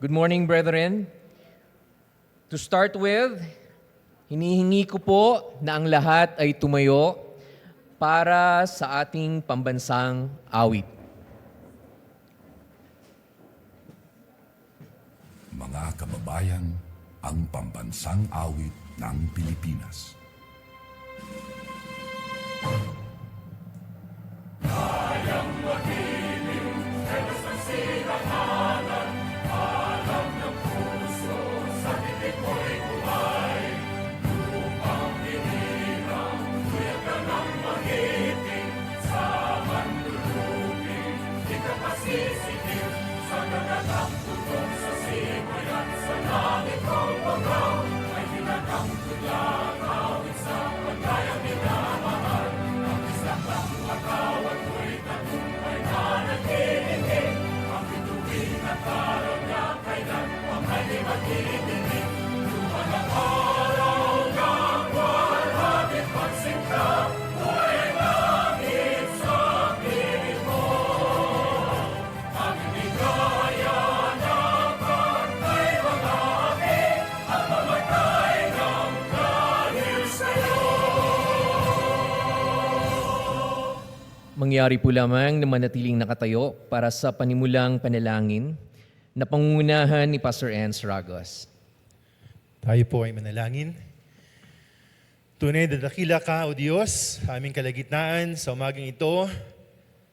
Good morning, brethren. To start with, hinihingi ko po na ang lahat ay tumayo para sa ating pambansang awit. Mga kababayan, ang pambansang awit ng Pilipinas. Mangyari po lamang na manatiling nakatayo para sa panimulang panalangin na pangungunahan ni Pastor Ernst Ragos. Tayo po ay manalangin. Tunay na dakila ka, O Diyos, sa aming kalagitnaan sa umagang ito.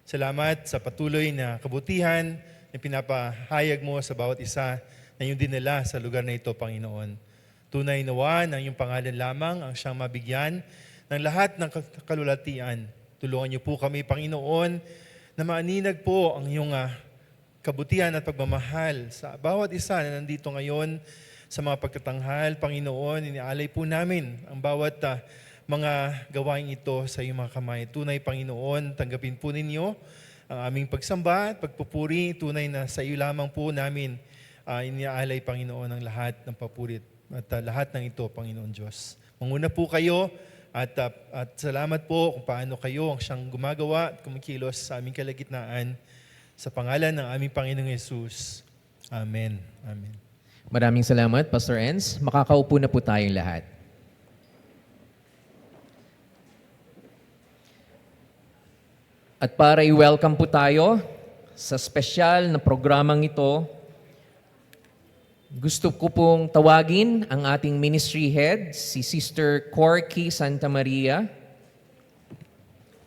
Salamat sa patuloy na kabutihan na pinapahayag mo sa bawat isa na iyong dinala sa lugar na ito, Panginoon. Tunay nawa na iyong pangalan lamang ang siyang mabigyan ng lahat ng kalulatian. Tulungan niyo po kami, Panginoon, na maaninag po ang iyong kabutihan at pagmamahal sa bawat isa na nandito ngayon sa mga pagtatanghal. Panginoon, inialay po namin ang bawat mga gawain ito sa iyong mga kamay. Tunay, Panginoon, tanggapin po ninyo ang aming pagsamba at pagpupuri. Tunay na sa iyo lamang po namin inialay, Panginoon, ang lahat ng papurit at lahat ng ito, Panginoon Diyos. Manguna po kayo. At salamat po kung paano kayo ang siyang gumagawa at kumikilos sa aming kalagitnaan. Sa pangalan ng aming Panginoong Yesus. Amen. Amen. Maraming salamat, Pastor Ernst. Makakaupo na po tayong lahat. At para i-welcome po tayo sa special na programang ito, gusto ko pong tawagin ang ating ministry head, si Sister Corky Santa Maria.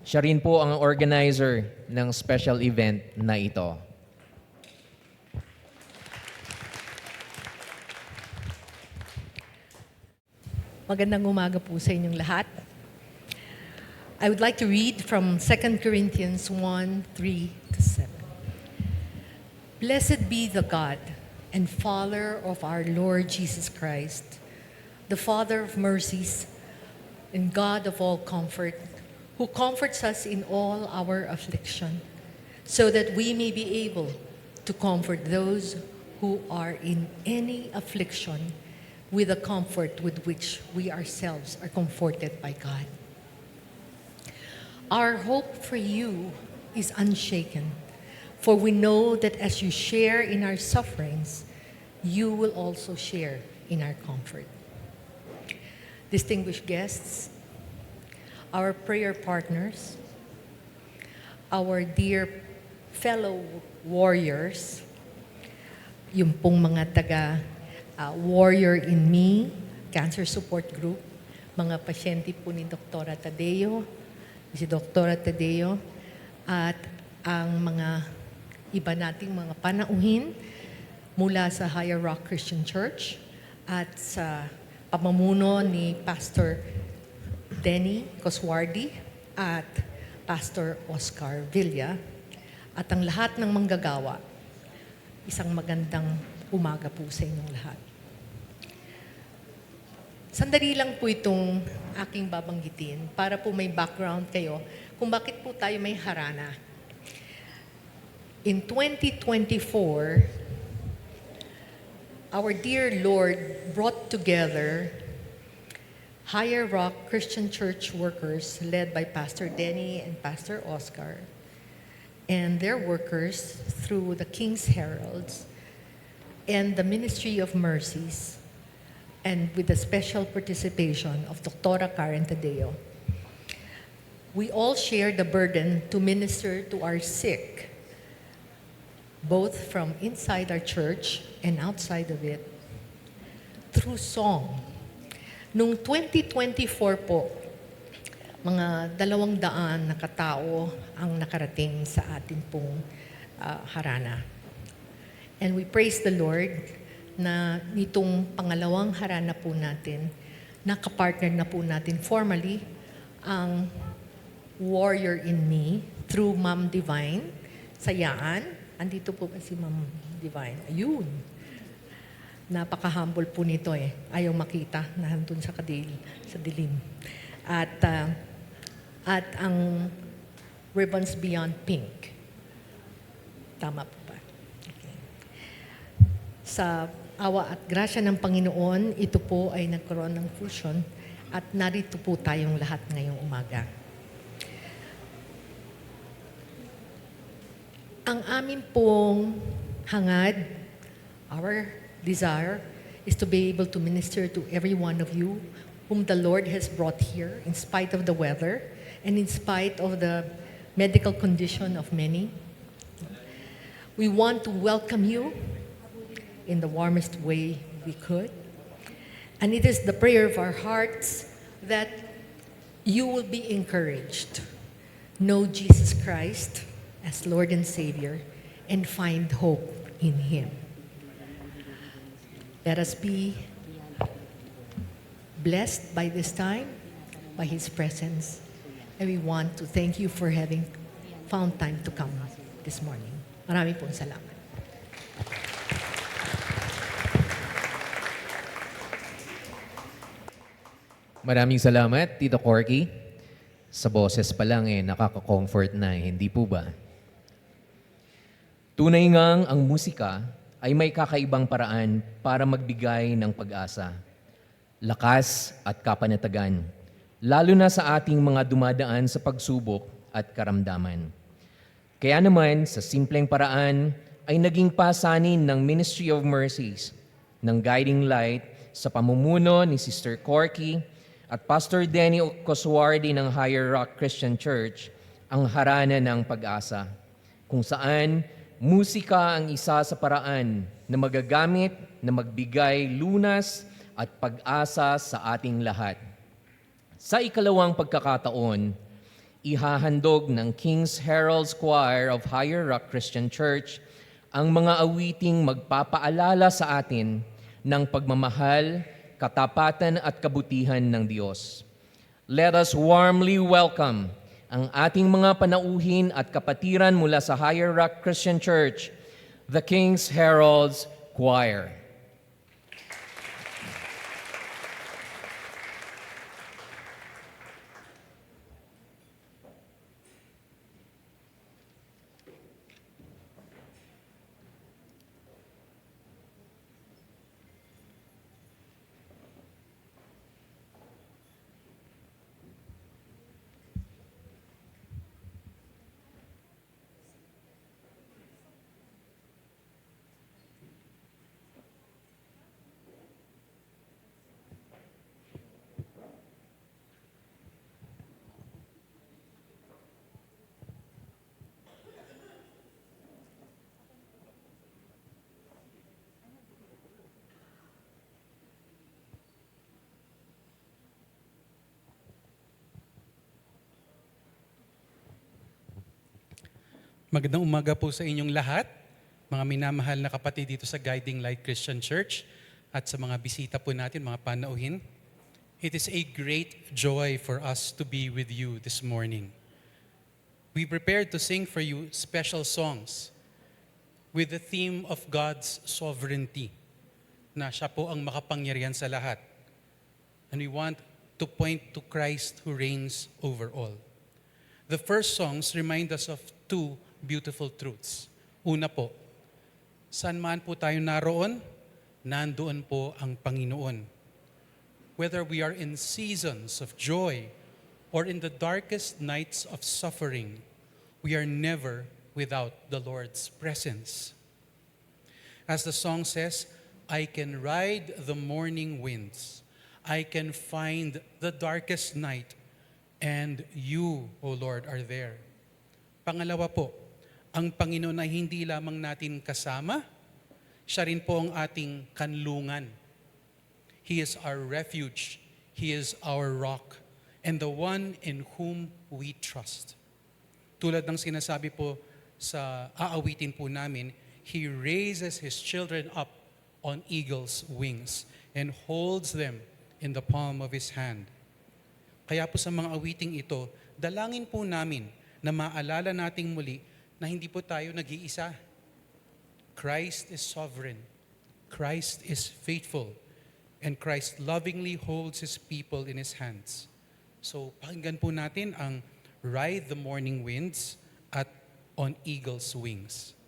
Siya rin po ang organizer ng special event na ito. Magandang umaga po sa inyong lahat. I would like to read from 2 Corinthians 1:3-7. Blessed be the God and Father of our Lord Jesus Christ, the Father of mercies and God of all comfort, who comforts us in all our affliction, so that we may be able to comfort those who are in any affliction with the comfort with which we ourselves are comforted by God. Our hope for you is unshaken, for we know that as you share in our sufferings, you will also share in our comfort. Distinguished guests, our prayer partners, our dear fellow warriors, yung pong mga Warrior in Me, Cancer Support Group, mga pasyente po ni Dr. Tadeo, si Dr. Tadeo, at ang mga iba nating mga panauhin mula sa Higher Rock Christian Church at sa pamumuno ni Pastor Denny Coswardi at Pastor Oscar Villa at ang lahat ng manggagawa. Isang magandang umaga po sa inyong lahat. Sandali lang po itong aking babanggitin para po may background kayo kung bakit po tayo may harana. In 2024, our dear Lord brought together Higher Rock Christian Church workers led by Pastor Denny and Pastor Oscar and their workers through the King's Heralds and the Ministry of Mercies, and with the special participation of Dr. Karen Tadeo, we all share the burden to minister to our sick, both from inside our church and outside of it, through song. Noong 2024 po, mga 200 na katao ang nakarating sa atin pong harana. And we praise the Lord na nitong pangalawang harana po natin, nakapartner na po natin formally ang Warrior in Me through Ma'am Divine Sayaan. Andito po ba si Ma'am Divine? Ayun. Napaka-humble po nito eh. Ayaw makita na nandun sa dilim. At ang Ribbons Beyond Pink. Tama po ba? Okay. Sa awa at grasya ng Panginoon, ito po ay nagkaroon ng fusion at narito po tayong lahat ngayong umaga. Ang amin pong hangad, our desire, is to be able to minister to every one of you whom the Lord has brought here in spite of the weather and in spite of the medical condition of many. We want to welcome you in the warmest way we could. And it is the prayer of our hearts that you will be encouraged. Know Jesus Christ as Lord and Savior and find hope in Him. Let us be blessed by this time, by His presence. And we want to thank you for having found time to come this morning. Marami pong salamat. Maraming salamat, Tito Corky. Sa boses pa lang nakaka-comfort na hindi po ba? Tunay ngang ang musika ay may kakaibang paraan para magbigay ng pag-asa, lakas at kapanatagan, lalo na sa ating mga dumadaan sa pagsubok at karamdaman. Kaya naman, sa simpleng paraan, ay naging pasanin ng Ministry of Mercies, ng Guiding Light sa pamumuno ni Sister Corky at Pastor Denny Coswardi ng Higher Rock Christian Church ang harana ng pag-asa, kung saan musika ang isa sa paraan na magagamit na magbigay lunas at pag-asa sa ating lahat. Sa ikalawang pagkakataon, ihahandog ng King's Herald's Choir of Higher Rock Christian Church ang mga awiting magpapaalala sa atin ng pagmamahal, katapatan at kabutihan ng Diyos. Let us warmly welcome ang ating mga panauhin at kapatiran mula sa Higher Rock Christian Church, the King's Herald's Choir. Magandang umaga po sa inyong lahat, mga minamahal na kapatid dito sa Guiding Light Christian Church at sa mga bisita po natin, mga panauhin. It is a great joy for us to be with you this morning. We prepared to sing for you special songs with the theme of God's sovereignty, na siya po ang makapangyarihan sa lahat. And we want to point to Christ who reigns over all. The first songs remind us of two beautiful truths. Una po, saan man po tayo naroon, nandoon po ang Panginoon. Whether we are in seasons of joy or in the darkest nights of suffering, we are never without the Lord's presence. As the song says, I can ride the morning winds. I can find the darkest night. And you, O Lord, are there. Pangalawa po, ang Panginoon ay hindi lamang natin kasama, siya rin po ang ating kanlungan. He is our refuge. He is our rock. And the one in whom we trust. Tulad ng sinasabi po sa aawitin po namin, He raises His children up on eagle's wings and holds them in the palm of His hand. Kaya po sa mga awiting ito, dalangin po namin na maalala nating muli na hindi po tayo nag-iisa. Christ is sovereign. Christ is faithful. And Christ lovingly holds His people in His hands. So pakinggan po natin ang Ride the Morning Winds at On Eagle's Wings.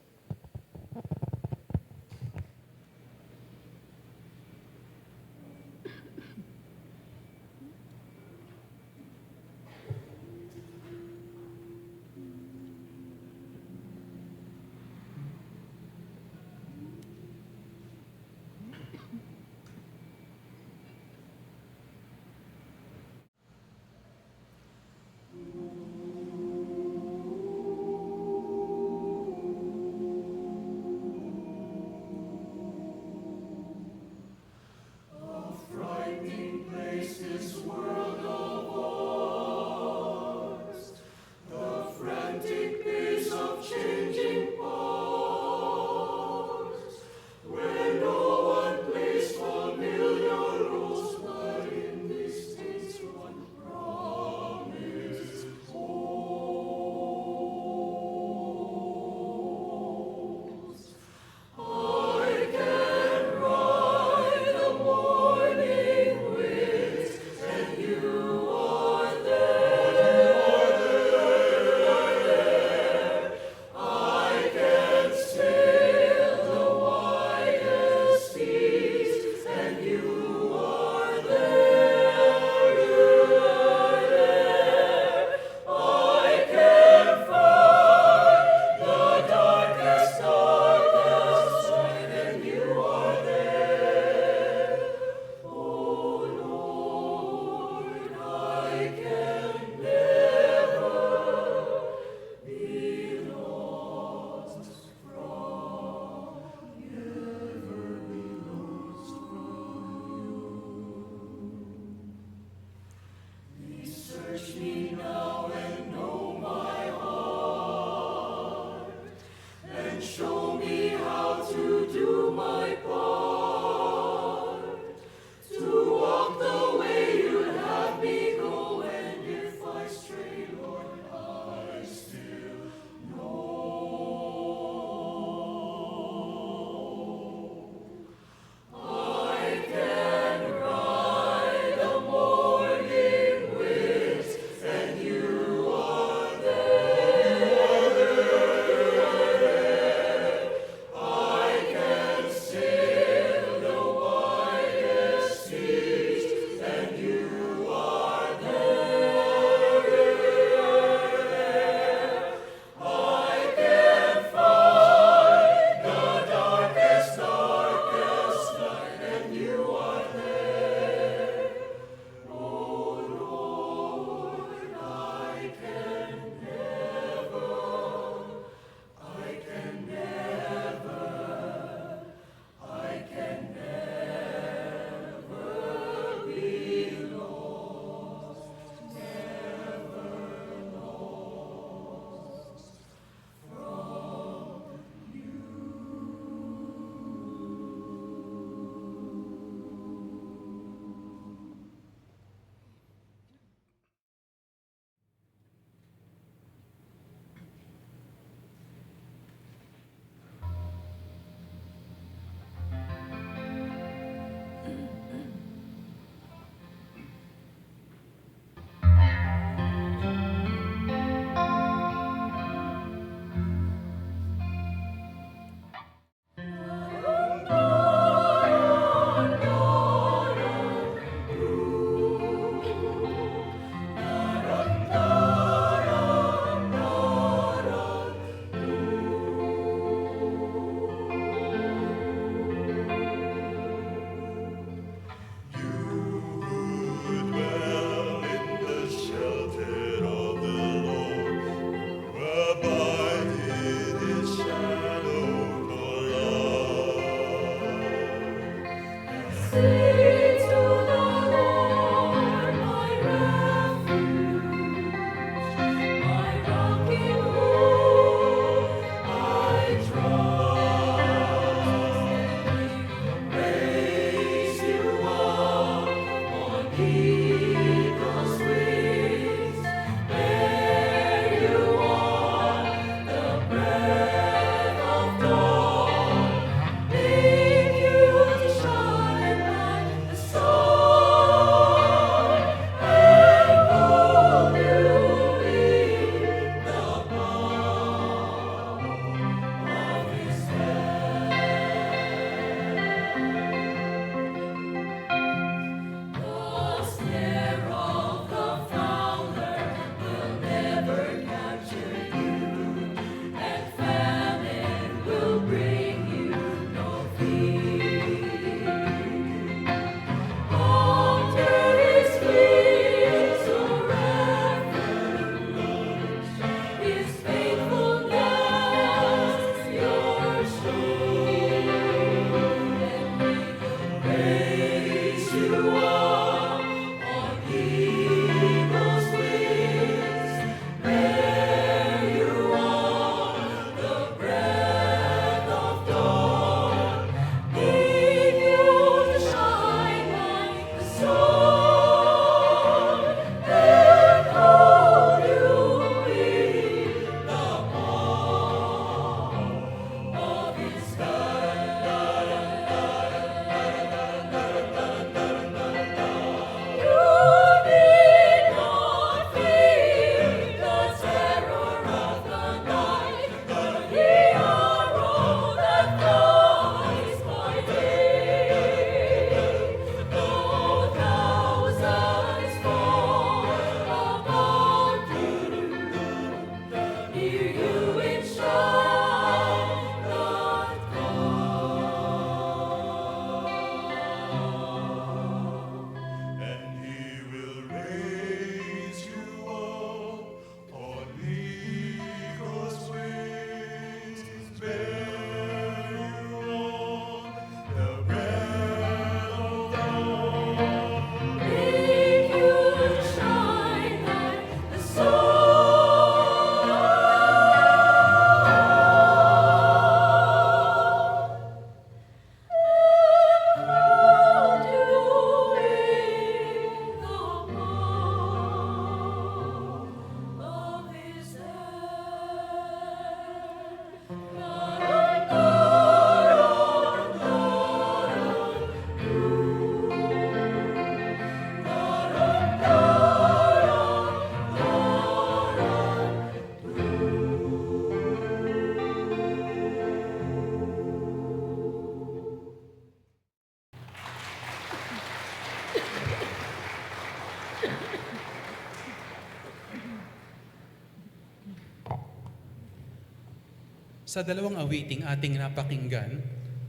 Sa dalawang awiting ating napakinggan,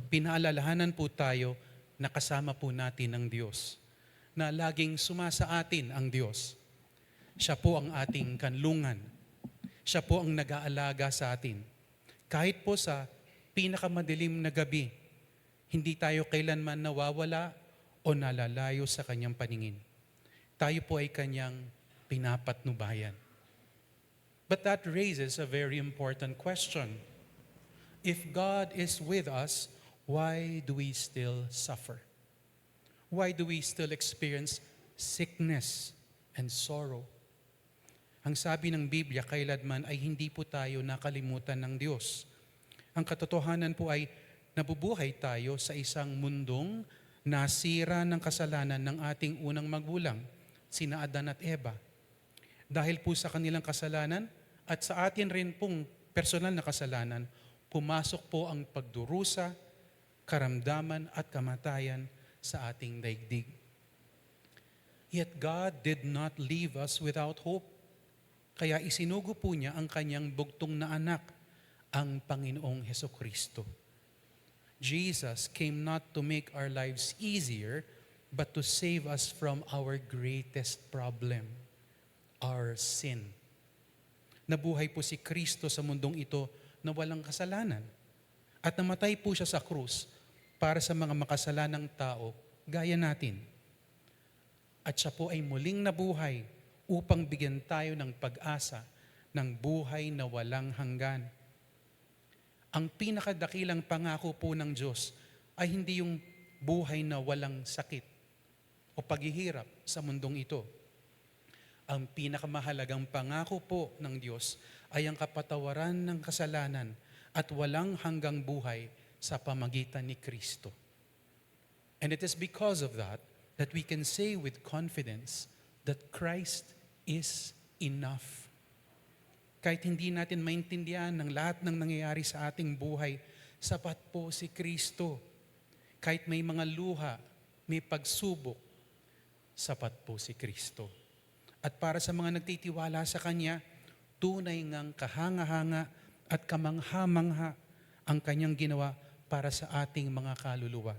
pinaalalahanan po tayo na kasama po natin ang Diyos, na laging sumasa atin ang Diyos. Siya po ang ating kanlungan. Siya po ang nag-aalaga sa atin. Kahit po sa pinakamadilim na gabi, hindi tayo kailanman nawawala o nalalayo sa kanyang paningin. Tayo po ay kanyang pinapatnubayan. But that raises a very important question. If God is with us, why do we still suffer? Why do we still experience sickness and sorrow? Ang sabi ng Biblia, kailanman ay hindi po tayo nakalimutan ng Diyos. Ang katotohanan po ay nabubuhay tayo sa isang mundong nasira ng kasalanan ng ating unang magulang, sina Adan at Eva. Dahil po sa kanilang kasalanan at sa atin rin pong personal na kasalanan, pumasok po ang pagdurusa, karamdaman at kamatayan sa ating daigdig. Yet God did not leave us without hope. Kaya isinugo po niya ang kanyang bugtong na anak, ang Panginoong Hesukristo. Jesus came not to make our lives easier, but to save us from our greatest problem, our sin. Nabuhay po si Kristo sa mundong ito na walang kasalanan. At namatay po siya sa krus para sa mga makasalanang tao gaya natin. At siya po ay muling nabuhay upang bigyan tayo ng pag-asa ng buhay na walang hanggan. Ang pinakadakilang pangako po ng Diyos ay hindi yung buhay na walang sakit o paghihirap sa mundong ito. Ang pinakamahalagang pangako po ng Diyos ay ang kapatawaran ng kasalanan at walang hanggang buhay sa pamagitan ni Kristo. And it is because of that that we can say with confidence that Christ is enough. Kahit hindi natin maintindihan ng lahat ng nangyayari sa ating buhay, sapat po si Kristo. Kahit may mga luha, may pagsubok, sapat po si Kristo. At para sa mga nagtitiwala sa Kanya, tunay ngang kahanga-hanga at kamangha-mangha ang Kanyang ginawa para sa ating mga kaluluwa.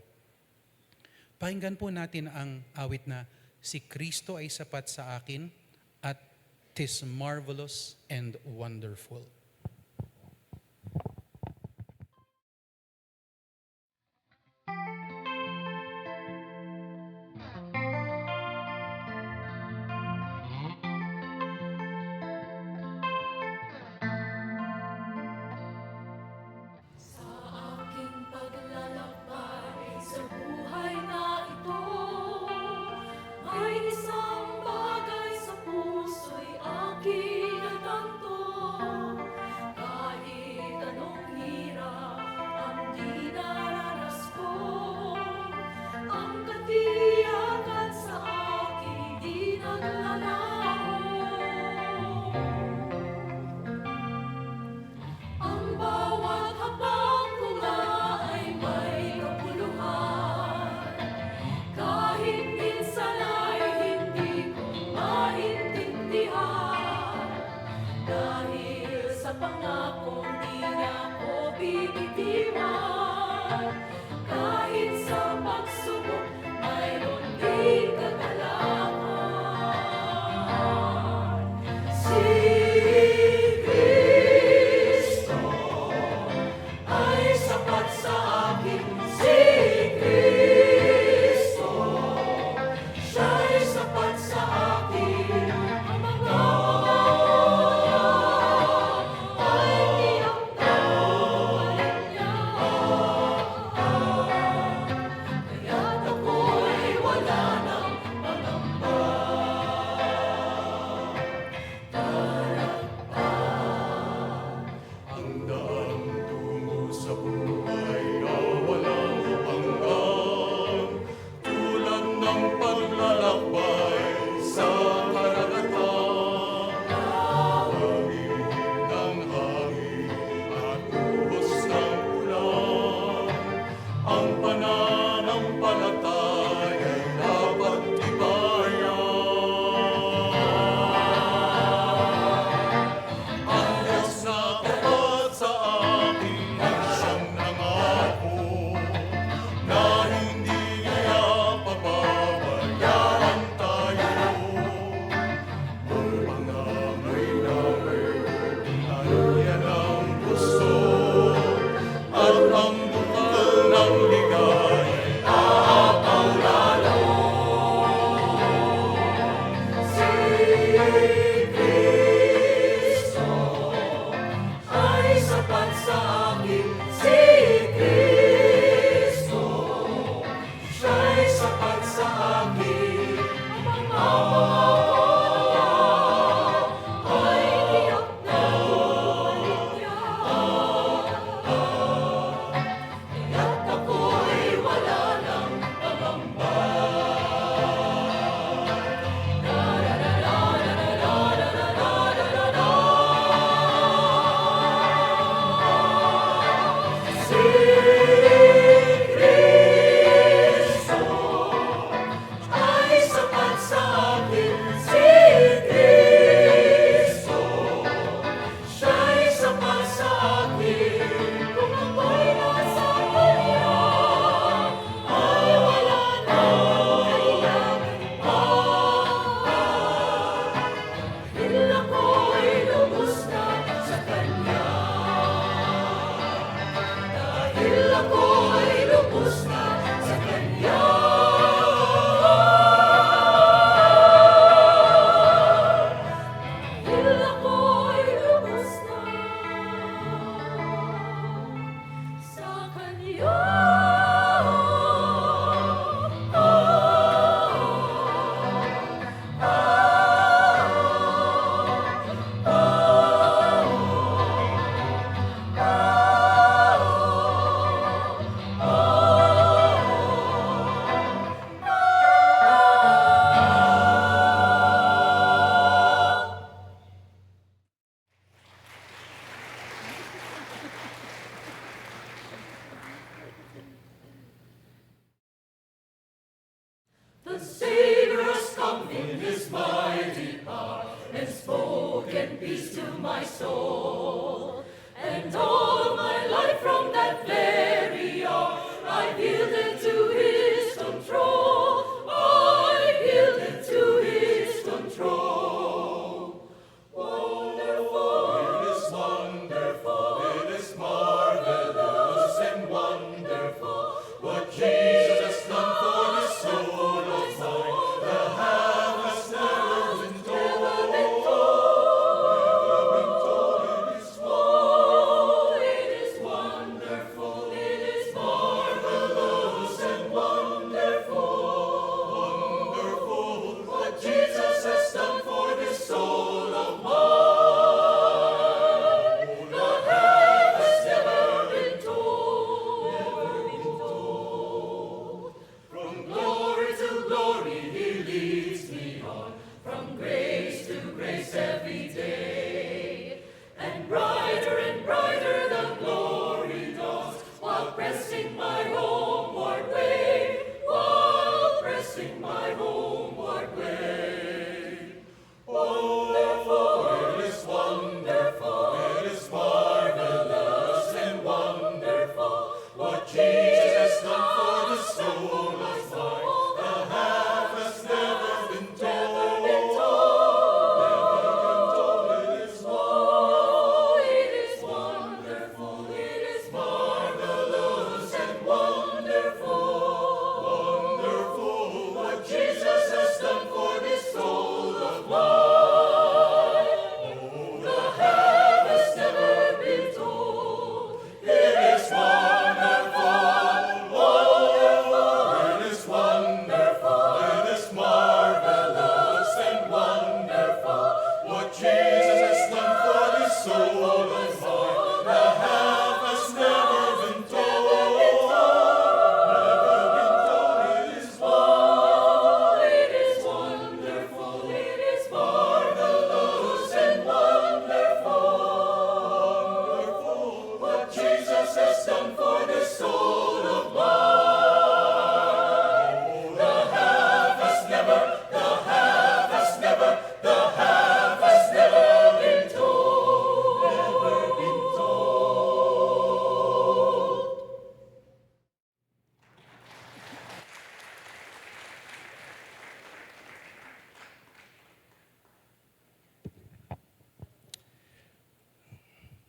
Pakinggan po natin ang awit na, "Si Kristo ay sapat sa akin at 'tis marvelous and wonderful." Aking paglalakbay sa buhay na ito, may isang bagay sa puso'y aking natanto. Kahit anong hirap ang dinaranas ko, ang katiyakan sa akin di naglalaho. Ang bawat hakbang ko nga ay may kapuluhan, kahit minsan ay hindi ko maintindihan. Dahil sa pangakong di niya ko bibitiwan, kahit sa pagsubok mayroon din kagalakan. Si Kristo ay sapat sa akin, si Kristo, siya'y sapat sa akin. Ang mga ay tiyang tawain niya, kaya't ako'y wala nang pangamba. Ang daan tungo sa buhay ako'y lubos na sa Kanya. Dahil ako'y lubos na sa Kanya. The Savior has come in His mighty power and spoken peace to my soul. And all my life from that very hour I yielded to His control. I yielded to His control. Wonderful, it is wonderful, it is marvelous and wonderful what Jesus has done for the soul.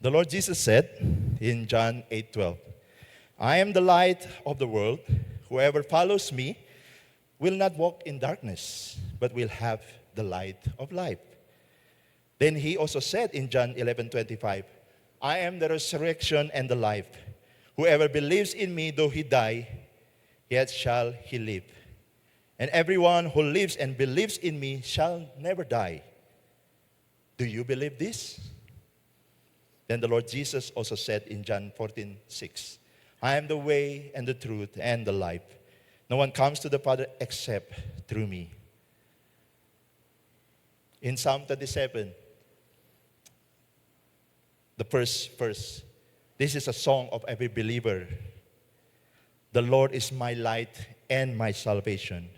The Lord Jesus said in John 8:12, I am the light of the world. Whoever follows me will not walk in darkness, but will have the light of life. Then he also said in John 11:25, I am the resurrection and the life. Whoever believes in me, though he die, yet shall he live. And everyone who lives and believes in me shall never die. Do you believe this? Then the Lord Jesus also said in John 14:6, I am the way and the truth and the life. No one comes to the Father except through me. In Psalm 27, the first verse, this is a song of every believer. The Lord is my light and my salvation.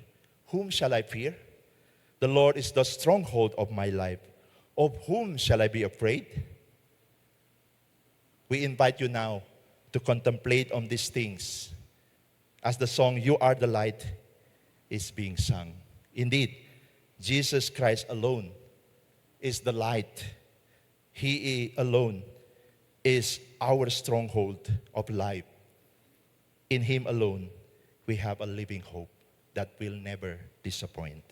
Whom shall I fear? The Lord is the stronghold of my life. Of whom shall I be afraid? We invite you now to contemplate on these things as the song, You Are the Light, is being sung. Indeed, Jesus Christ alone is the light. He alone is our stronghold of life. In Him alone, we have a living hope that will never disappoint.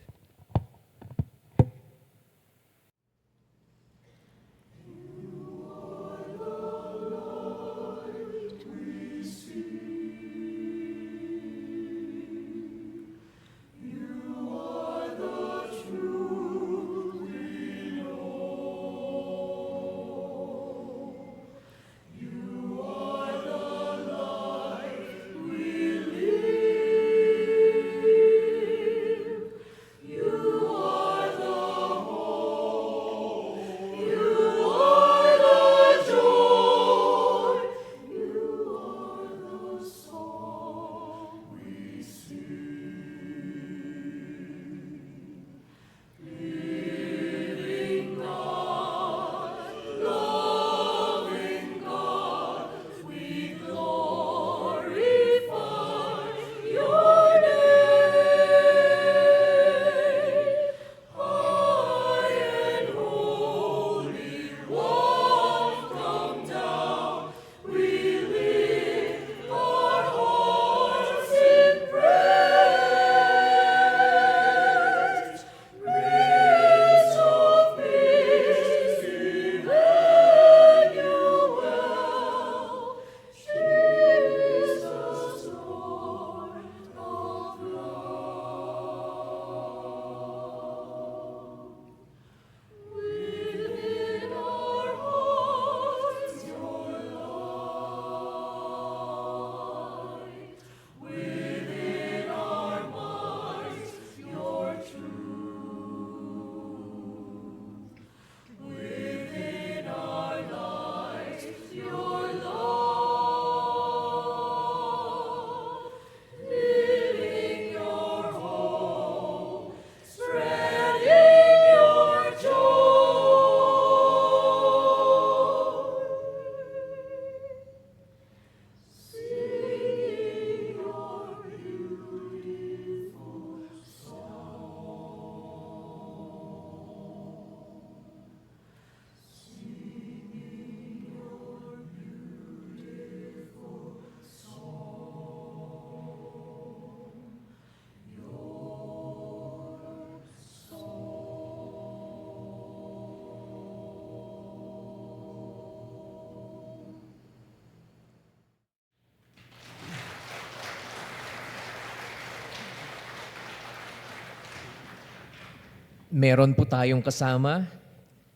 Meron po tayong kasama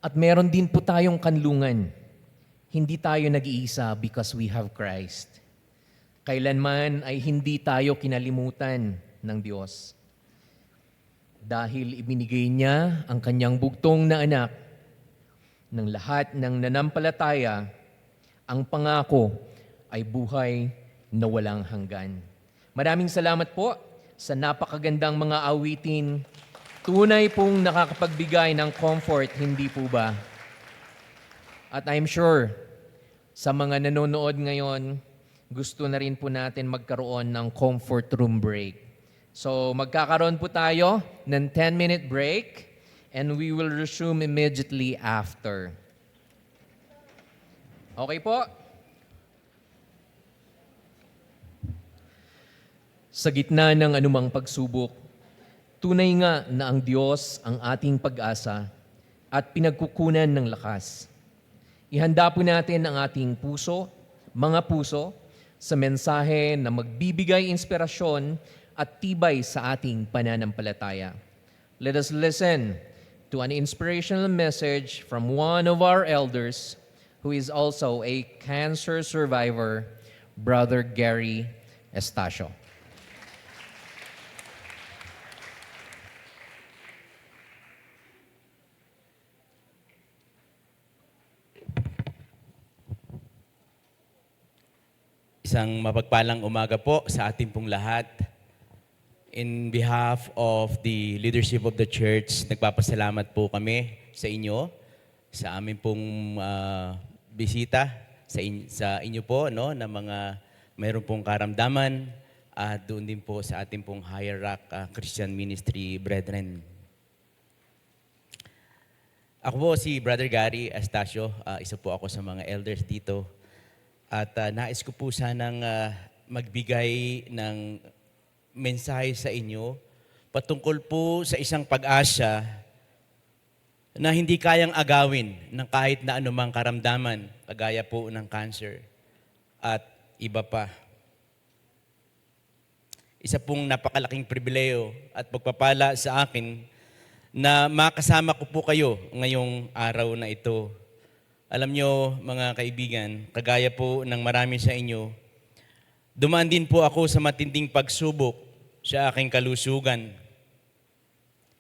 at meron din po tayong kanlungan. Hindi tayo nag-iisa because we have Christ. Kailanman ay hindi tayo kinalimutan ng Diyos. Dahil ibinigay niya ang kanyang bugtong na anak ng lahat ng nanampalataya, ang pangako ay buhay na walang hanggan. Maraming salamat po sa napakagandang mga awitin. Tunay pong nakakapagbigay ng comfort, hindi po ba? At I'm sure, sa mga nanonood ngayon, gusto na rin po natin magkaroon ng comfort room break. So magkakaroon po tayo ng 10-minute break and we will resume immediately after. Okay po? Sa gitna ng anumang pagsubok, tunay nga na ang Diyos ang ating pag-asa at pinagkukunan ng lakas. Ihanda po natin ang ating puso, mga puso, sa mensahe na magbibigay inspirasyon at tibay sa ating pananampalataya. Let us listen to an inspirational message from one of our elders who is also a cancer survivor, Brother Gary Estacio. Isang mapagpalang umaga po sa ating pong lahat. In behalf of the leadership of the church, nagpapasalamat po kami sa inyo, sa amin pong bisita, sa inyo po, no, na mga mayroon pong karamdaman, at doon din po sa ating pong Higher Rock Christian Ministry Brethren. Ako po si Brother Gary Estacio, isa po ako sa mga elders dito. At nais ko po sanang magbigay ng mensahe sa inyo patungkol po sa isang pag-asa na hindi kayang agawin ng kahit na anumang karamdaman, kagaya po ng cancer at iba pa. Isa pong napakalaking pribileyo at pagpapala sa akin na makasama ko po kayo ngayong araw na ito. Alam nyo, mga kaibigan, kagaya po ng marami sa inyo, dumaan din po ako sa matinding pagsubok sa aking kalusugan.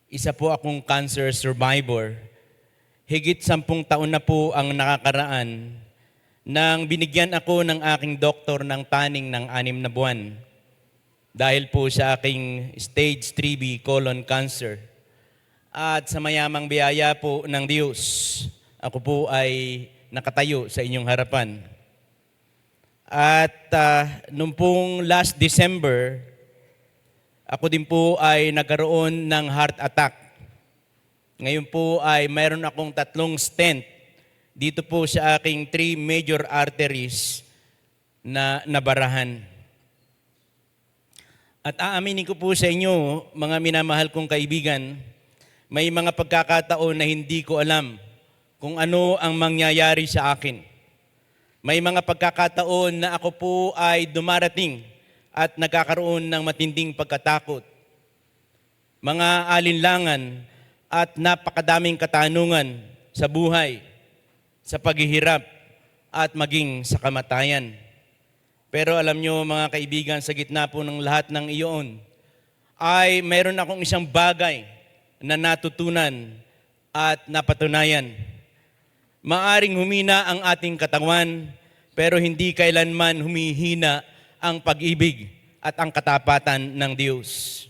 Isa po akong cancer survivor. Higit 10 taon na po ang nakakaraan nang binigyan ako ng aking doktor ng taning ng 6 na buwan dahil po sa aking stage 3B colon cancer. At sa mayamang biyaya po ng Diyos, ako po ay nakatayo sa inyong harapan. At nung pong last December, ako din po ay nagkaroon ng heart attack. Ngayon po ay mayroon akong 3 stent dito po sa aking 3 major arteries na nabarahan. At aaminin ko po sa inyo, mga minamahal kong kaibigan, may mga pagkakataon na hindi ko alam kung ano ang mangyayari sa akin. May mga pagkakataon na ako po ay dumarating at nagkakaroon ng matinding pagkatakot. Mga alinlangan at napakadaming katanungan sa buhay, sa paghihirap at maging sa kamatayan. Pero alam nyo mga kaibigan, sa gitna po ng lahat ng iyon, ay mayroon akong isang bagay na natutunan at napatunayan. Maaring humina ang ating katawan, pero hindi kailanman humihina ang pag-ibig at ang katapatan ng Diyos.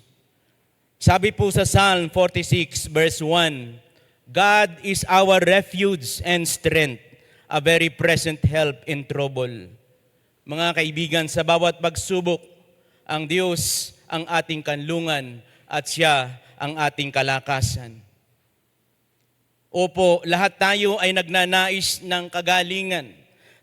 Sabi po sa Psalm 46 verse 1, God is our refuge and strength, a very present help in trouble. Mga kaibigan, sa bawat pagsubok, ang Diyos ang ating kanlungan at Siya ang ating kalakasan. Opo, lahat tayo ay nagnanais ng kagalingan.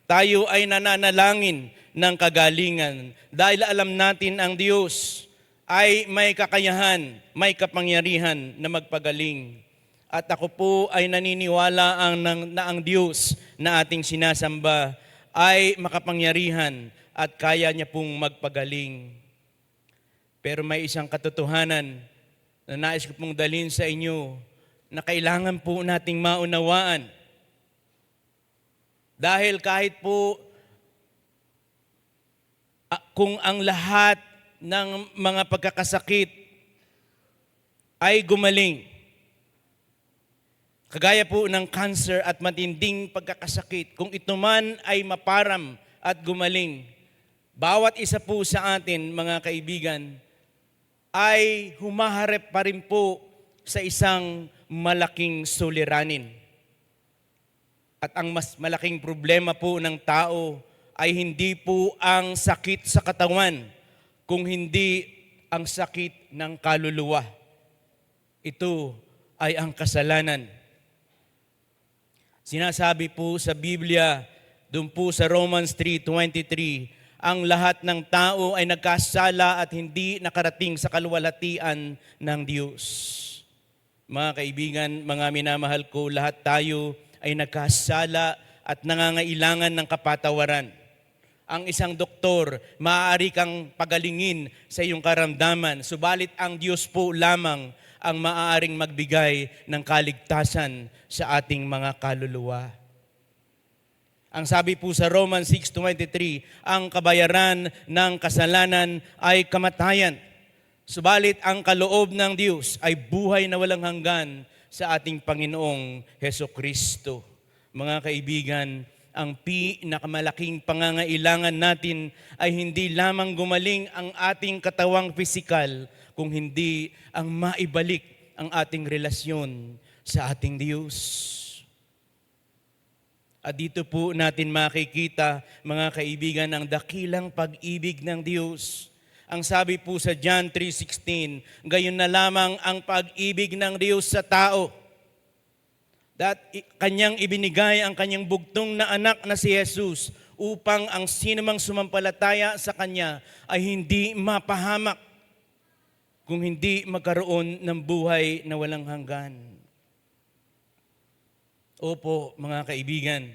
Tayo ay nananalangin ng kagalingan dahil alam natin ang Diyos ay may kakayahan, may kapangyarihan na magpagaling. At ako po ay naniniwala na ang Diyos na ating sinasamba ay makapangyarihan at kaya niya pong magpagaling. Pero may isang katotohanan na nais ko pong dalhin sa inyo na kailangan po nating maunawaan. Dahil kahit po kung ang lahat ng mga pagkakasakit ay gumaling, kagaya po ng cancer at matinding pagkakasakit, kung ito man ay maparam at gumaling, bawat isa po sa atin, mga kaibigan, ay humaharap pa rin po sa isang malaking suliranin. At ang mas malaking problema po ng tao ay hindi po ang sakit sa katawan, kung hindi ang sakit ng kaluluwa. Ito ay ang kasalanan. Sinasabi po sa Biblia, doon po sa Romans 3:23, ang lahat ng tao ay nagkasala at hindi nakarating sa kaluwalhatian ng Diyos. Mga kaibigan, mga minamahal ko, lahat tayo ay nagkasala at nangangailangan ng kapatawaran. Ang isang doktor, maaari kang pagalingin sa iyong karamdaman, subalit ang Diyos po lamang ang maaaring magbigay ng kaligtasan sa ating mga kaluluwa. Ang sabi po sa Romans 6:23, ang kabayaran ng kasalanan ay kamatayan. Subalit ang kaloob ng Diyos ay buhay na walang hanggan sa ating Panginoong Hesukristo. Mga kaibigan, ang pinakamalaking pangangailangan natin ay hindi lamang gumaling ang ating katawang pisikal, kung hindi ang maibalik ang ating relasyon sa ating Diyos. At dito po natin makikita, mga kaibigan, ang dakilang pag-ibig ng Diyos. Ang sabi po sa John 3:16, gayon na lamang ang pag-ibig ng Diyos sa tao, that kanyang ibinigay ang kanyang bugtong na anak na si Jesus upang ang sinumang sumampalataya sa Kanya ay hindi mapahamak, kung hindi magkaroon ng buhay na walang hanggan. Opo, mga kaibigan,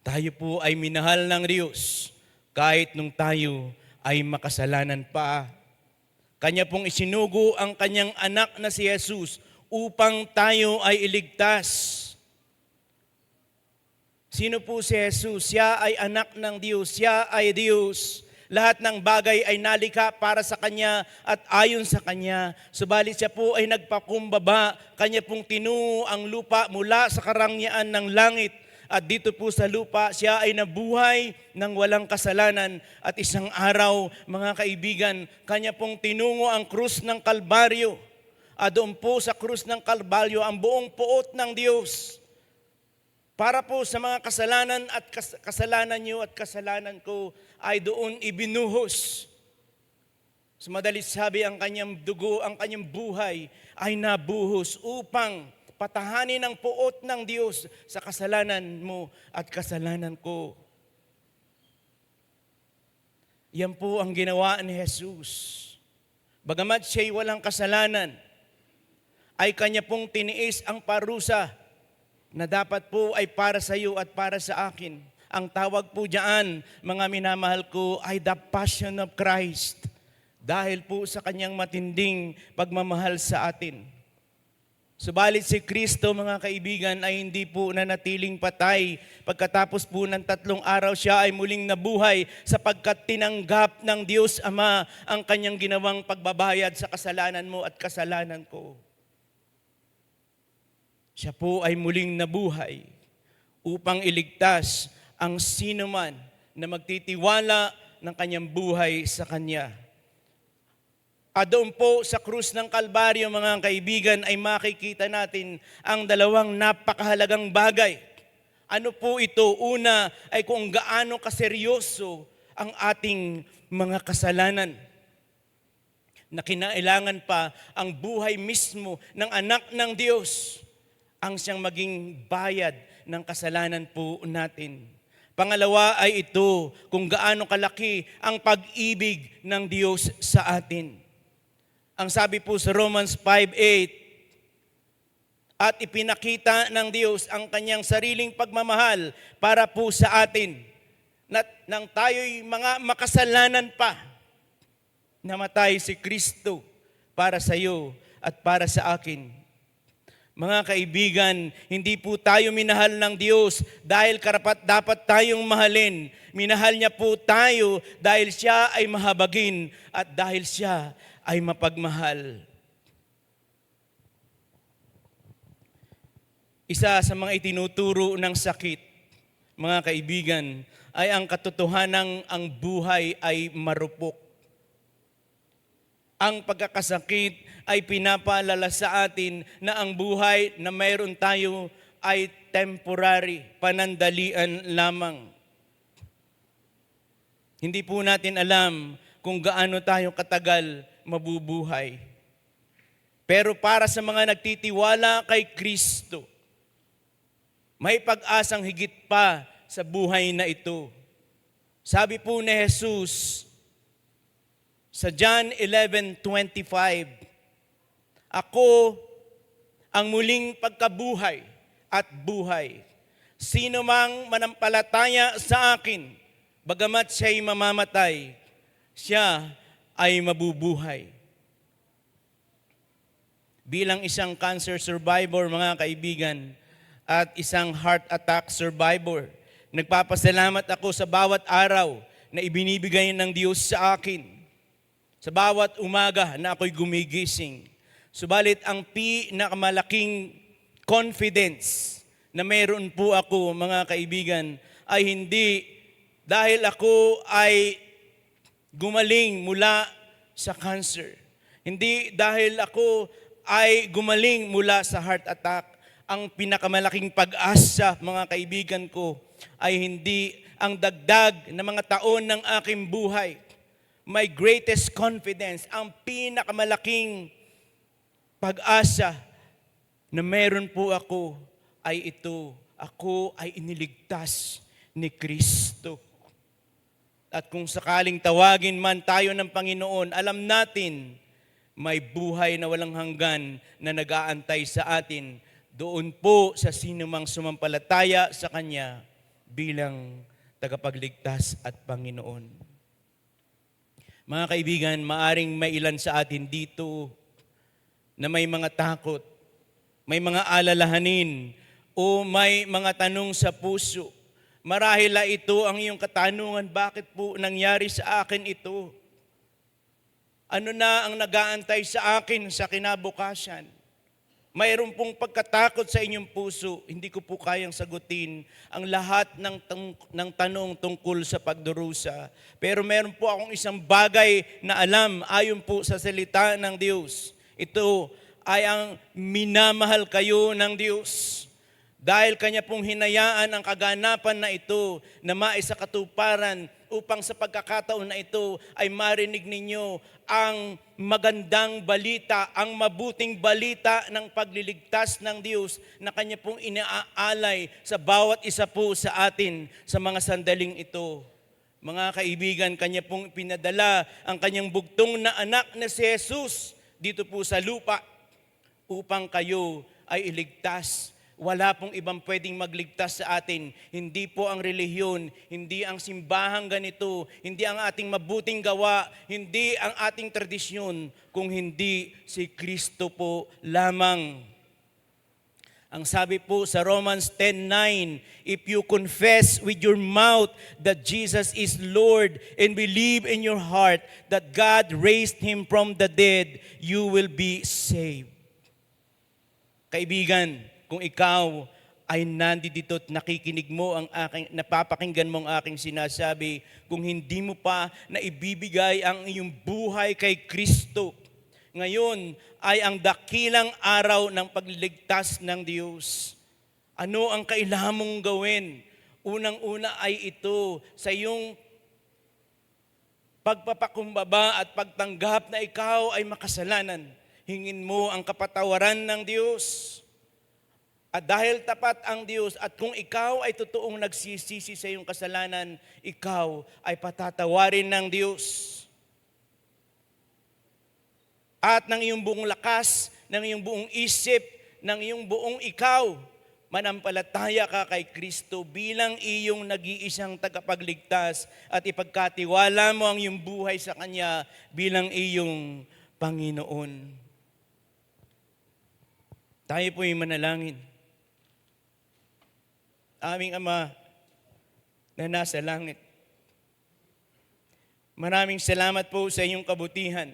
tayo po ay minahal ng Diyos kahit nung tayo ay makasalanan pa. Kanya pong isinugo ang Kanyang anak na si Jesus upang tayo ay iligtas. Sino po si Jesus? Siya ay anak ng Diyos. Siya ay Diyos. Lahat ng bagay ay nalikha para sa Kanya at ayon sa Kanya. Subalit siya po ay nagpakumbaba. Kanya pong tinungo ang lupa mula sa karangyaan ng langit. At dito po sa lupa, siya ay nabuhay ng walang kasalanan. At isang araw, mga kaibigan, Kanya pong tinungo ang krus ng Kalbaryo. At doon po sa krus ng Kalbaryo, ang buong puot ng Diyos. Para po sa mga kasalanan at kasalanan niyo at kasalanan ko ay doon ibinuhos. Sa madalit sabi, ang Kanyang dugo, ang Kanyang buhay ay nabuhos upang patahanin ang puot ng Diyos sa kasalanan mo at kasalanan ko. Yan po ang ginawa ni Jesus. Bagamat siya'y walang kasalanan, ay Kanya pong tiniis ang parusa na dapat po ay para sa iyo at para sa akin. Ang tawag po diyan, mga minamahal ko, ay the Passion of Christ. Dahil po sa Kanyang matinding pagmamahal sa atin. Subalit si Kristo, mga kaibigan, ay hindi po nanatiling patay. Pagkatapos po ng 3 araw, siya ay muling nabuhay sapagkat tinanggap ng Diyos Ama ang Kanyang ginawang pagbabayad sa kasalanan mo at kasalanan ko. Siya po ay muling nabuhay upang iligtas ang sinuman na magtitiwala ng Kanyang buhay sa Kanya. At doon po sa krus ng Kalbaryo, mga kaibigan, ay makikita natin ang dalawang napakahalagang bagay. Ano po ito? Una ay kung gaano kaseryoso ang ating mga kasalanan. Na kinailangan pa ang buhay mismo ng anak ng Diyos ang siyang maging bayad ng kasalanan po natin. Pangalawa ay ito, kung gaano kalaki ang pag-ibig ng Diyos sa atin. Ang sabi po sa Romans 5:8, at ipinakita ng Diyos ang Kanyang sariling pagmamahal para po sa atin, nang tayo'y mga makasalanan pa, namatay si Kristo para sa iyo at para sa akin. Mga kaibigan, hindi po tayo minahal ng Diyos dahil karapat-dapat tayong mahalin. Minahal niya po tayo dahil siya ay mahabagin at dahil siya ay mapagmahal. Isa sa mga itinuturo ng sakit, mga kaibigan, ay ang katotohanang ang buhay ay marupok. Ang pagkakasakit ay pinapaalala sa atin na ang buhay na mayroon tayo ay temporary, panandalian lamang. Hindi po natin alam kung gaano tayo katagal mabubuhay. Pero para sa mga nagtitiwala kay Kristo, may pag-asang higit pa sa buhay na ito. Sabi po ni Jesus sa John 11:25, ako ang muling pagkabuhay at buhay. Sino mang manampalataya sa akin, bagamat siya'y mamamatay, siya ay mabubuhay. Bilang isang cancer survivor, mga kaibigan, at isang heart attack survivor, nagpapasalamat ako sa bawat araw na ibinibigay ng Diyos sa akin. Sa bawat umaga na ako'y gumigising. Subalit ang pinakamalaking confidence na meron po ako, mga kaibigan, ay hindi dahil ako ay gumaling mula sa cancer. Hindi dahil ako ay gumaling mula sa heart attack. Ang pinakamalaking pag-asa, mga kaibigan ko, ay hindi ang dagdag na mga taon ng aking buhay. My greatest confidence, ang pinakamalaking pag-asa na meron po ako ay ito. Ako ay iniligtas ni Kristo. At kung sakaling tawagin man tayo ng Panginoon, alam natin may buhay na walang hanggan na nag-aantay sa atin doon po sa sinumang sumampalataya sa Kanya bilang tagapagligtas at Panginoon. Mga kaibigan, maaring may ilan sa atin dito na may mga takot, may mga alalahanin, o may mga tanong sa puso. Marahil ito ang iyong katanungan, bakit po nangyari sa akin ito? Ano na ang nag-aantay sa akin sa kinabukasan? Mayroon pong pagkatakot sa inyong puso, hindi ko po kayang sagutin ang lahat ng tanong tungkol sa pagdurusa. Pero meron po akong isang bagay na alam ayon po sa salita ng Diyos. Ito ay ang minamahal kayo ng Diyos. Dahil Kanya pong hinayaan ang kaganapan na ito na maisakatuparan upang sa pagkakataon na ito ay marinig ninyo ang magandang balita, ang mabuting balita ng pagliligtas ng Diyos na Kanya pong inaalay sa bawat isa po sa atin sa mga sandaling ito. Mga kaibigan, Kanya pong pinadala ang Kanyang bugtong na anak na si Jesus dito po sa lupa upang kayo ay iligtas. Wala pong ibang pwedeng magligtas sa atin. Hindi po ang relihiyon, hindi ang simbahang ganito, hindi ang ating mabuting gawa, hindi ang ating tradisyon, kung hindi si Kristo po lamang. Ang sabi po sa Romans 10:9, if you confess with your mouth that Jesus is Lord and believe in your heart that God raised Him from the dead, you will be saved. Kaibigan, kung ikaw ay nandito at nakikinig mo ang aking, napapakinggan mo ang aking sinasabi, kung hindi mo pa naibibigay ang iyong buhay kay Kristo, ngayon ay ang dakilang araw ng pagliligtas ng Diyos. Ano ang kailangan mong gawin? Unang-una ay ito, sa iyong pagpapakumbaba at pagtanggap na ikaw ay makasalanan. Hingin mo ang kapatawaran ng Diyos. At dahil tapat ang Diyos at kung ikaw ay totoong nagsisisi sa iyong kasalanan, ikaw ay patatawarin ng Diyos. At ng iyong buong lakas, ng iyong buong isip, ng iyong buong ikaw, manampalataya ka kay Kristo bilang iyong nag-iisang tagapagligtas at ipagkatiwala mo ang iyong buhay sa Kanya bilang iyong Panginoon. Tayo po'y manalangin. Aming Ama na nasa langit, maraming salamat po sa inyong kabutihan,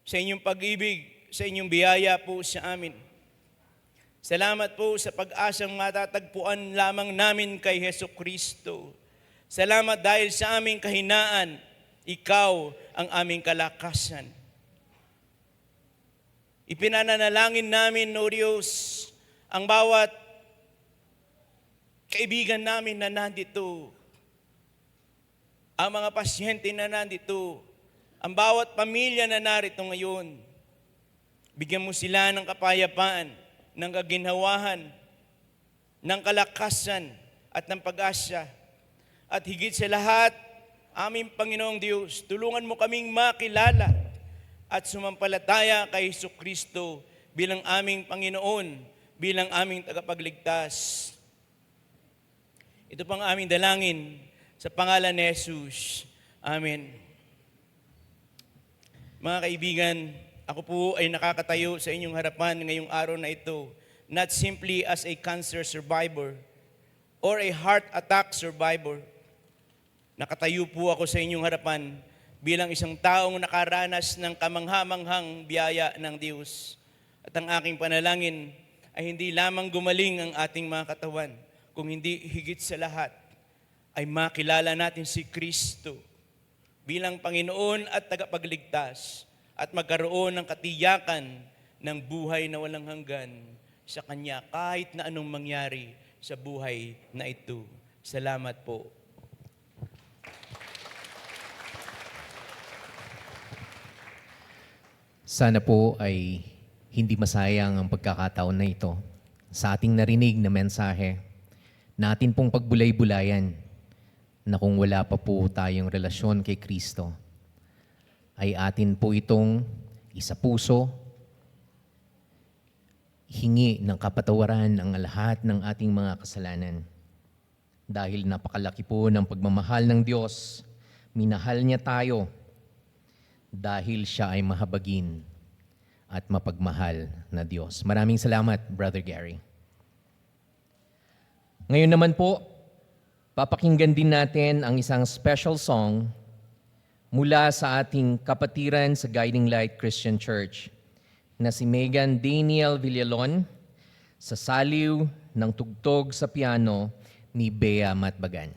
sa inyong pag-ibig, sa inyong biyaya po sa amin. Salamat po sa pag-asang matatagpuan lamang namin kay Hesus Kristo. Salamat dahil sa aming kahinaan, ikaw ang aming kalakasan. Ipinananalangin namin, O Diyos, ang bawat kaibigan namin na nandito, ang mga pasyente na nandito, ang bawat pamilya na narito ngayon. Bigyan mo sila ng kapayapaan, ng kaginhawahan, ng kalakasan at ng pag-asa. At higit sa lahat, aming Panginoong Diyos, tulungan mo kaming makilala at sumampalataya kay Hesus Kristo bilang aming Panginoon, bilang aming tagapagligtas. Ito pang aming dalangin sa pangalan ni Jesus. Amen. Mga kaibigan, ako po ay nakakatayo sa inyong harapan ngayong araw na ito, not simply as a cancer survivor or a heart attack survivor. Nakatayo po ako sa inyong harapan bilang isang taong nakaranas ng kamangha-manghang biyaya ng Diyos. At ang aking panalangin ay hindi lamang gumaling ang ating mga katawan, kung hindi higit sa lahat, ay makilala natin si Kristo bilang Panginoon at tagapagligtas at magkaroon ng katiyakan ng buhay na walang hanggan sa Kanya kahit na anong mangyari sa buhay na ito. Salamat po. Sana po ay hindi masayang ang pagkakataon na ito sa ating narinig na mensahe na atin pong pagbulay-bulayan na kung wala pa po tayong relasyon kay Kristo, ay atin po itong isapuso, hingi ng kapatawaran ang lahat ng ating mga kasalanan. Dahil napakalaki po ng pagmamahal ng Diyos, minahal niya tayo dahil siya ay mahabagin at mapagmahal na Diyos. Maraming salamat, Brother Gary. Ngayon naman po, papakinggan din natin ang isang special song mula sa ating kapatiran sa Guiding Light Christian Church na si Megan Daniel Villalon sa saliw ng tugtog sa piano ni Bea Matbagan.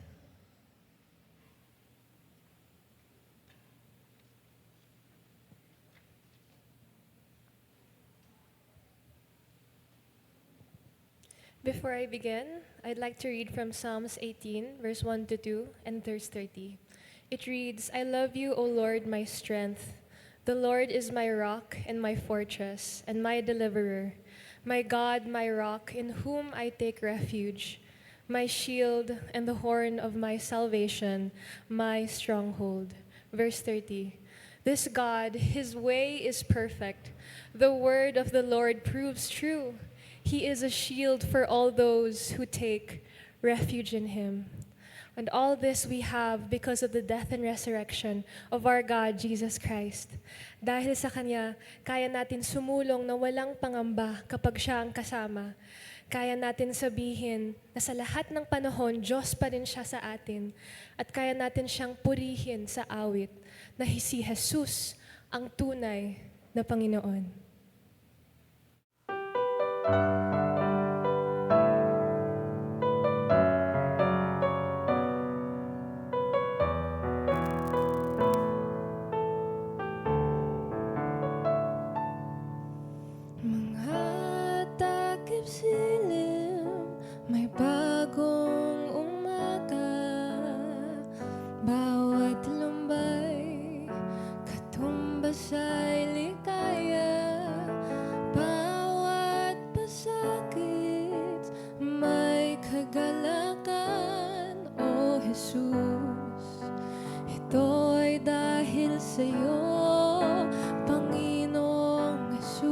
Before I begin, I'd like to read from Psalms 18, verse 1 to 2, and verse 30. It reads, I love you, O Lord, my strength. The Lord is my rock and my fortress and my deliverer, my God, my rock, in whom I take refuge, my shield and the horn of my salvation, my stronghold. Verse 30. This God, his way is perfect. The word of the Lord proves true. He is a shield for all those who take refuge in him. And all this we have because of the death and resurrection of our God, Jesus Christ. Dahil sa Kanya, kaya natin sumulong na walang pangamba kapag siya ang kasama. Kaya natin sabihin na sa lahat ng panahon, Diyos pa rin siya sa atin. At kaya natin siyang purihin sa awit na si Jesus ang tunay na Panginoon. Silim, may bagong umaga, bawat lumbay, katumbas ay ligaya, bawat pasakit, may kagalakan, O Jesus. Ito ay dahil sa'yo, Panginoong Jesus.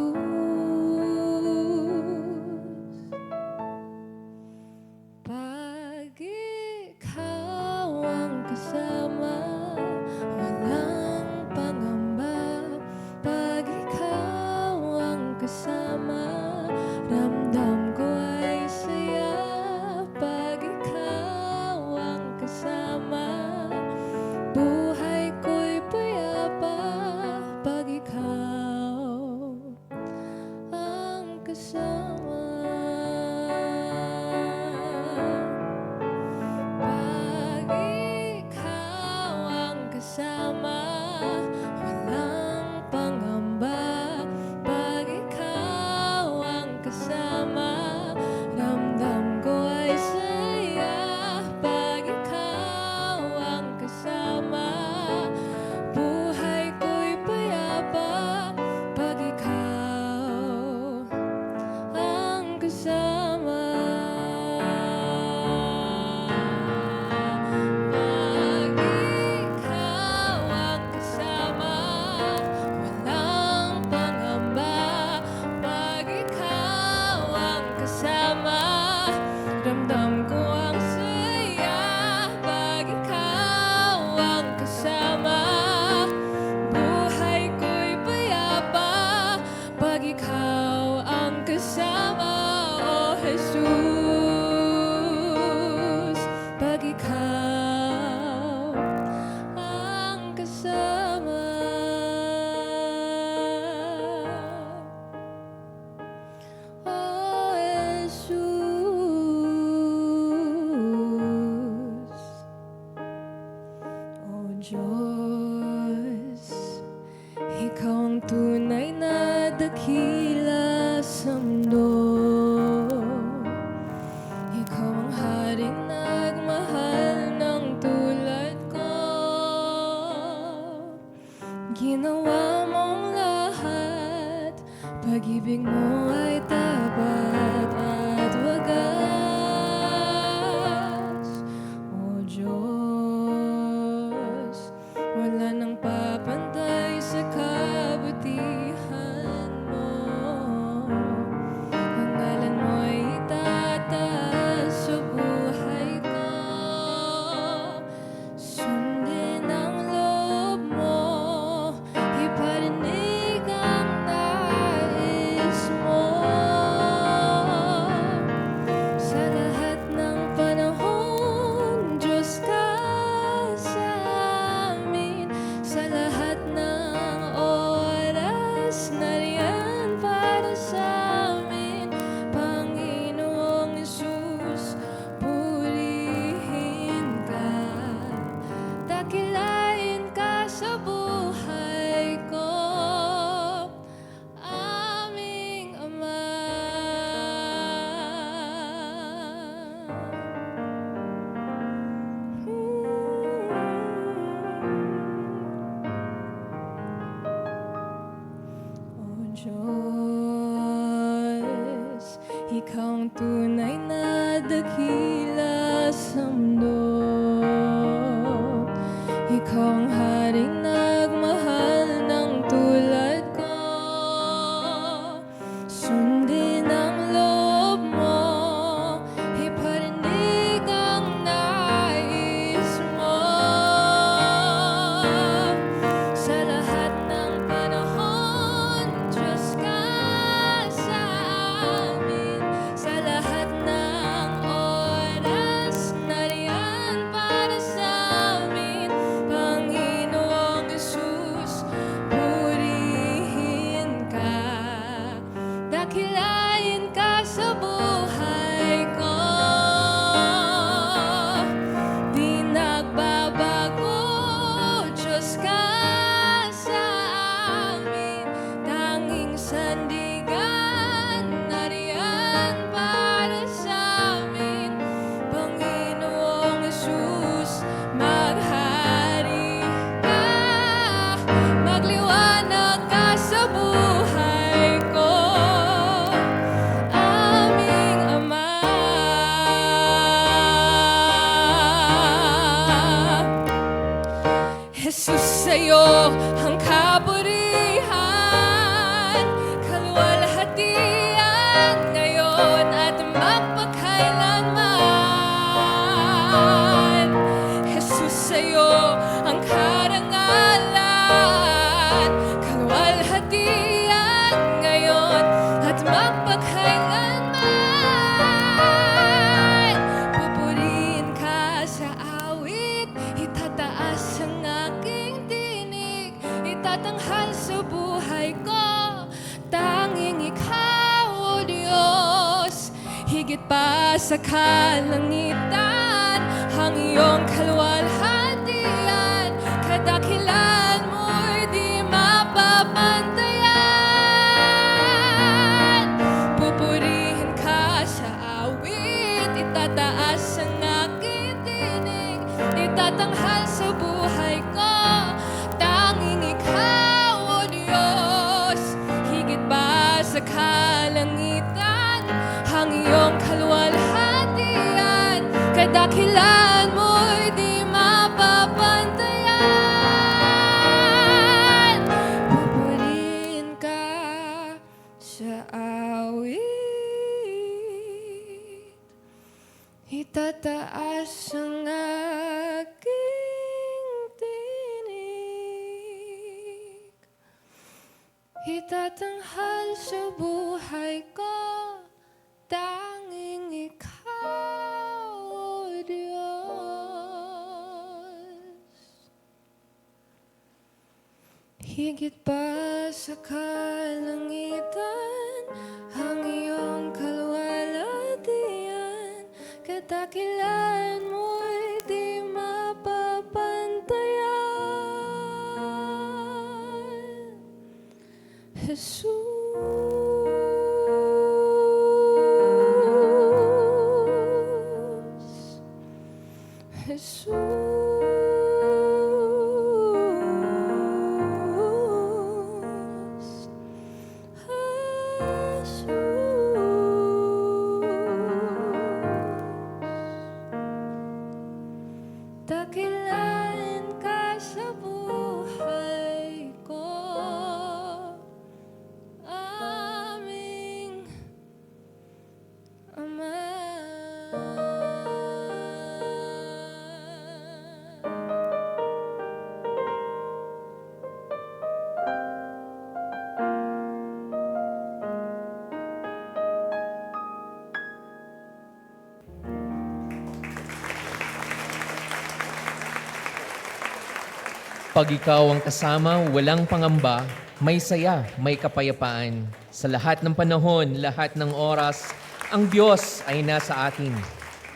Pag-ibig mo ay tapat at wagas, O Diyos. Wala nang papantay sa kabutihan mo. Ang ngalan mo'y itataas sa buhay ko. Sundin ang loob mo, iparinig ang nais mo. Sa lahat ng panahon, Diyos ka sa amin. Sa lahat ng oras, nariyan para sa amin. Panginoong Hesus, purihin ka. Dakilain ka sa buhay ko, aming Ama. O Diyos, Ikaw ang tunay na dakila sa mundo. Ikaw ang haring nagmahal ng tulad ko. Sundin ang loob mo, iparinig ang nais mo. Sa lahat ng panahon, Diyos ka sa amin. Sa lahat ng oras, nariyan para sa amin. Panginoong Hesus, purihin ka. Dakilain ka sa buhay ko. Di nagbabago, Diyos ka sa amin. Tanging sandigan, nariyan para sa amin. Panginoong Hesus, maghari ka. Magliwanag ka sa buhay ko, aming Ama. Jesus, sa'yo ang kaburihan, kaluwalhatian ngayon at magpakailanman. Jesus, sa'yo ang karangalan, kaluwalhatian ngayon at magpakailanman. Pupurihin ka sa awit, itataas ang aking tinig, itatanghal sa buhay ko. Tanging ikaw, O Diyos, higit pa sa kalangitan, ang iyong kaluwalhatian, kadakilan mo'y di mapapantayan. Pupurihin ka sa awit, itataas ang aking tinig, itatanghal sa buhay ko. Tanging ikaw, O Diyos, higit pa sa kalangitan, ang iyong kaluwalhatian, kadakilan mo'y di mapapantayan. Pupurihin ka sa awit, itataas ang aking tinig, itatanghal sa buhay ko. Tanging ikaw, O Diyos, higit pa sa kalangitan, ang iyong kaluwalhatian, kadakilan mo'y di mapapantayan. Jesus, Jesus, Jesus. Dakilain ka sa buhay Kapag ikaw ang kasama, walang pangamba, may saya, may kapayapaan. Sa lahat ng panahon, lahat ng oras, ang Diyos ay nasa atin.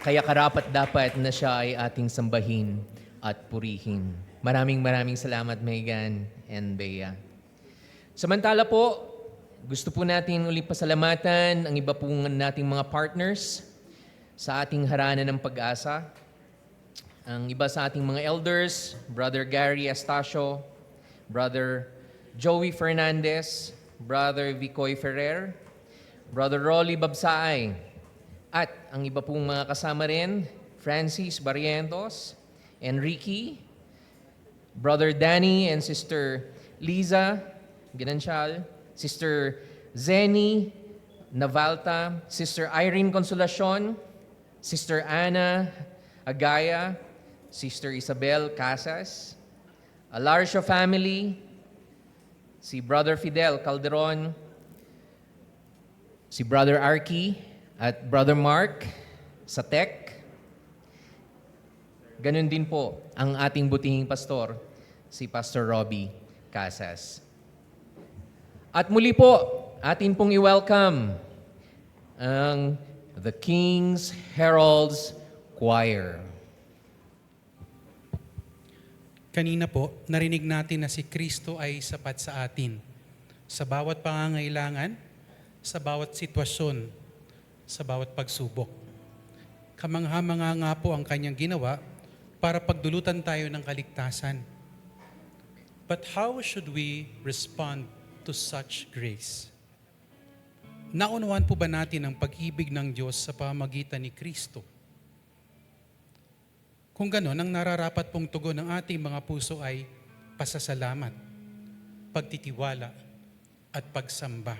Kaya karapat-dapat na siya ay ating sambahin at purihin. Maraming salamat, Megan and Bea. Samantala po, gusto po natin ulit pasalamatan ang iba po nating mga partners sa ating harana ng pag-asa. Ang iba sa ating mga elders, Brother Gary Astacio, Brother Joey Fernandez, Brother Vicoy Ferrer, Brother Rolly Babsaay, at ang iba pong mga kasama rin, Francis Barrientos, Enrique, Brother Danny and Sister Liza Ginancial, Sister Zeni Navalta, Sister Irene Consolacion, Sister Anna Agaya, Sister Isabel Casas, Alarsio family, si Brother Fidel Calderon, si Brother Arky at Brother Mark sa Tech. Ganun din po ang ating butihing pastor, si Pastor Robbie Casas. At muli po, atin pong i-welcome ang The King's Heralds Choir. Kanina po, narinig natin na si Kristo ay sapat sa atin. Sa bawat pangangailangan, sa bawat sitwasyon, sa bawat pagsubok. Kamangha-mangha nga po ang kanyang ginawa para pagdulutan tayo ng kaligtasan. But how should we respond to such grace? Naunawaan po ba natin ang pag-ibig ng Diyos sa pamamagitan ni Kristo? Kung gano'n, ang nararapat pong tugon ng ating mga puso ay pasasalamat, pagtitiwala, at pagsamba.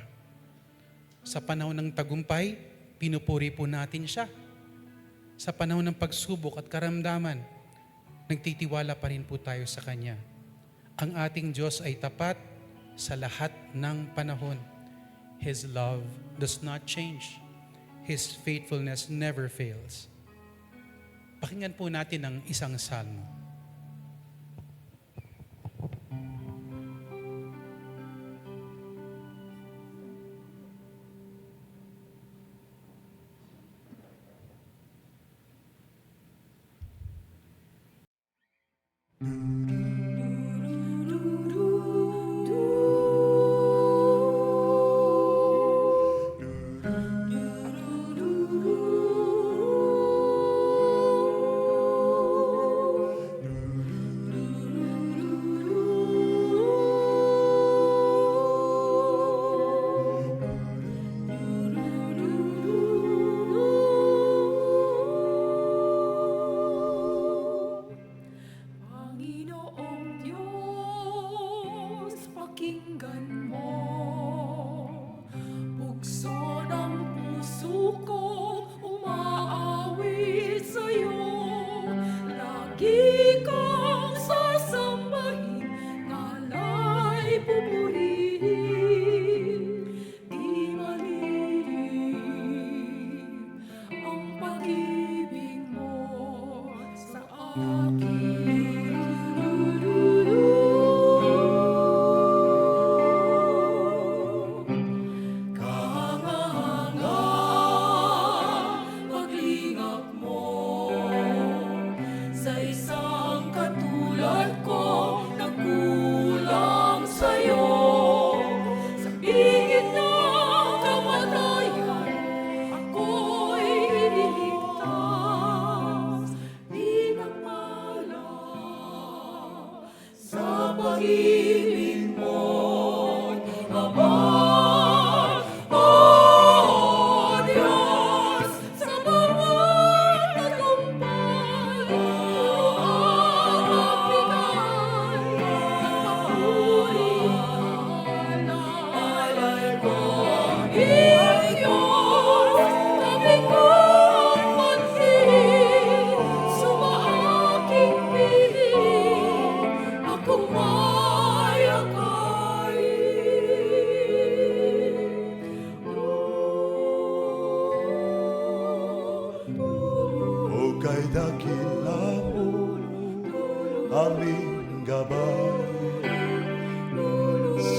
Sa panahon ng tagumpay, pinupuri po natin siya. Sa panahon ng pagsubok at karamdaman, nagtitiwala pa rin po tayo sa Kanya. Ang ating Diyos ay tapat sa lahat ng panahon. His love does not change. His faithfulness never fails. Pakinggan po natin ang isang salmo. Panginoong Diyos, pakinggan mo. Bukso ng puso ko, umaawit sa'yo. Lagi kong sasambahin, ngala'y pupurihin. Di malilim ang pag-ibig mo sa akin.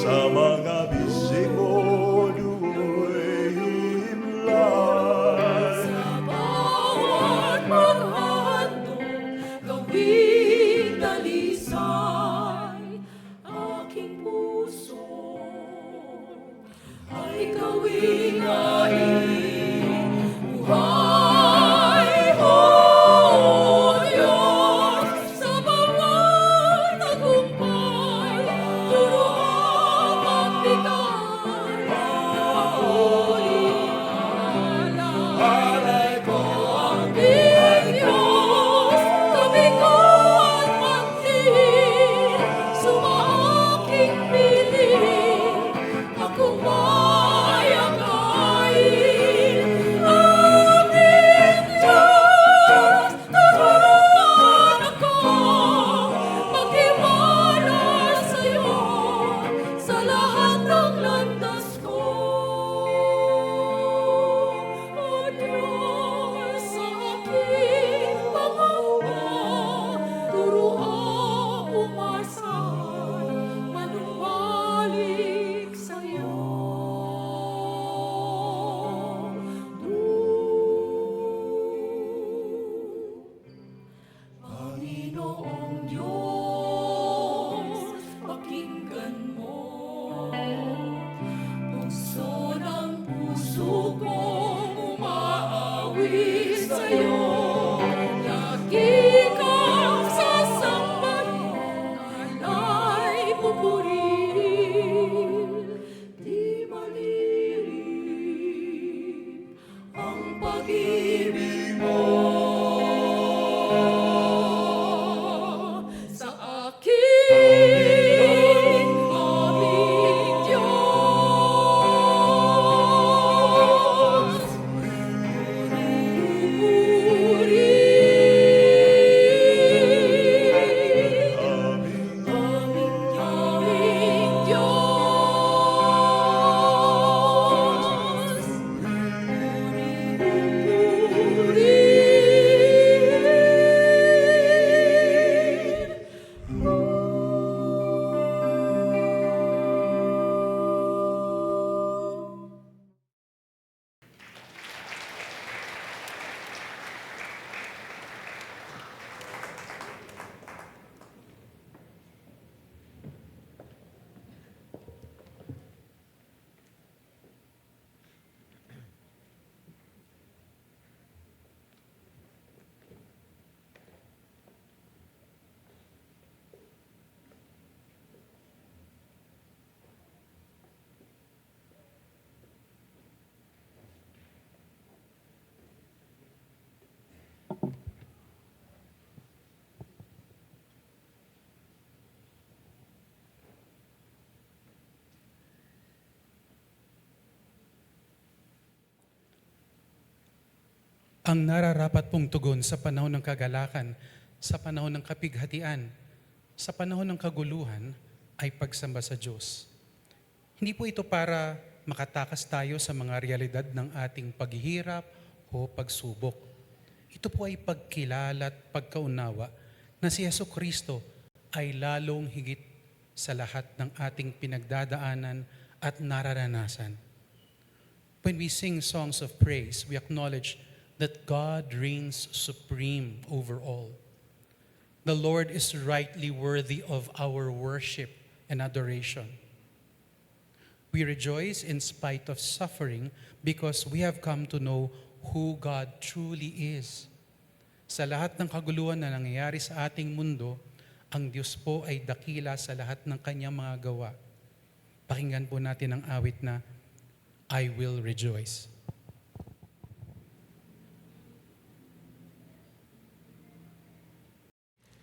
sa mga bisiko du'y himlay. Sa bawat paghandog, gawing dalisay, aking puso ay gawing aing buhay. O Diyos, sa bawat tagumpay, turuan magbigay ng mabuting alay ko ang Diyos, tabi ko at magdiin, sumaaking piling, ako may akayin. Aking Diyos, turuan ako maghiwala sa'yo sa lahat ng landas ko. O Diyos, sa aking pangamba, turuan umasay, manumbalik sa'yo. Panginoong Diyos, pakinggan mo. Bukso ng puso kong umaawi sa'yo. Lagi kang sasambahin, alay pupurihin. Di malilim ang pag-ibig mo sa aking aming Diyos. Aming Diyos. Ang nararapat pong tugon sa panahon ng kagalakan, sa panahon ng kapighatian, sa panahon ng kaguluhan, ay pagsamba sa Diyos. Hindi po ito para makatakas tayo sa mga realidad ng ating paghihirap o pagsubok. Ito po ay pagkilala at pagkaunawa na si Jesucristo ay lalong higit sa lahat ng ating pinagdadaanan at nararanasan. When we sing songs of praise, we acknowledge that God reigns supreme over all. The Lord is rightly worthy of our worship and adoration. We rejoice in spite of suffering because we have come to know who God truly is. Sa lahat ng kaguluhan na nangyayari sa ating mundo, ang Diyos po ay dakila sa lahat ng kanyang mga gawa. Pakinggan po natin ang awit na I Will Rejoice.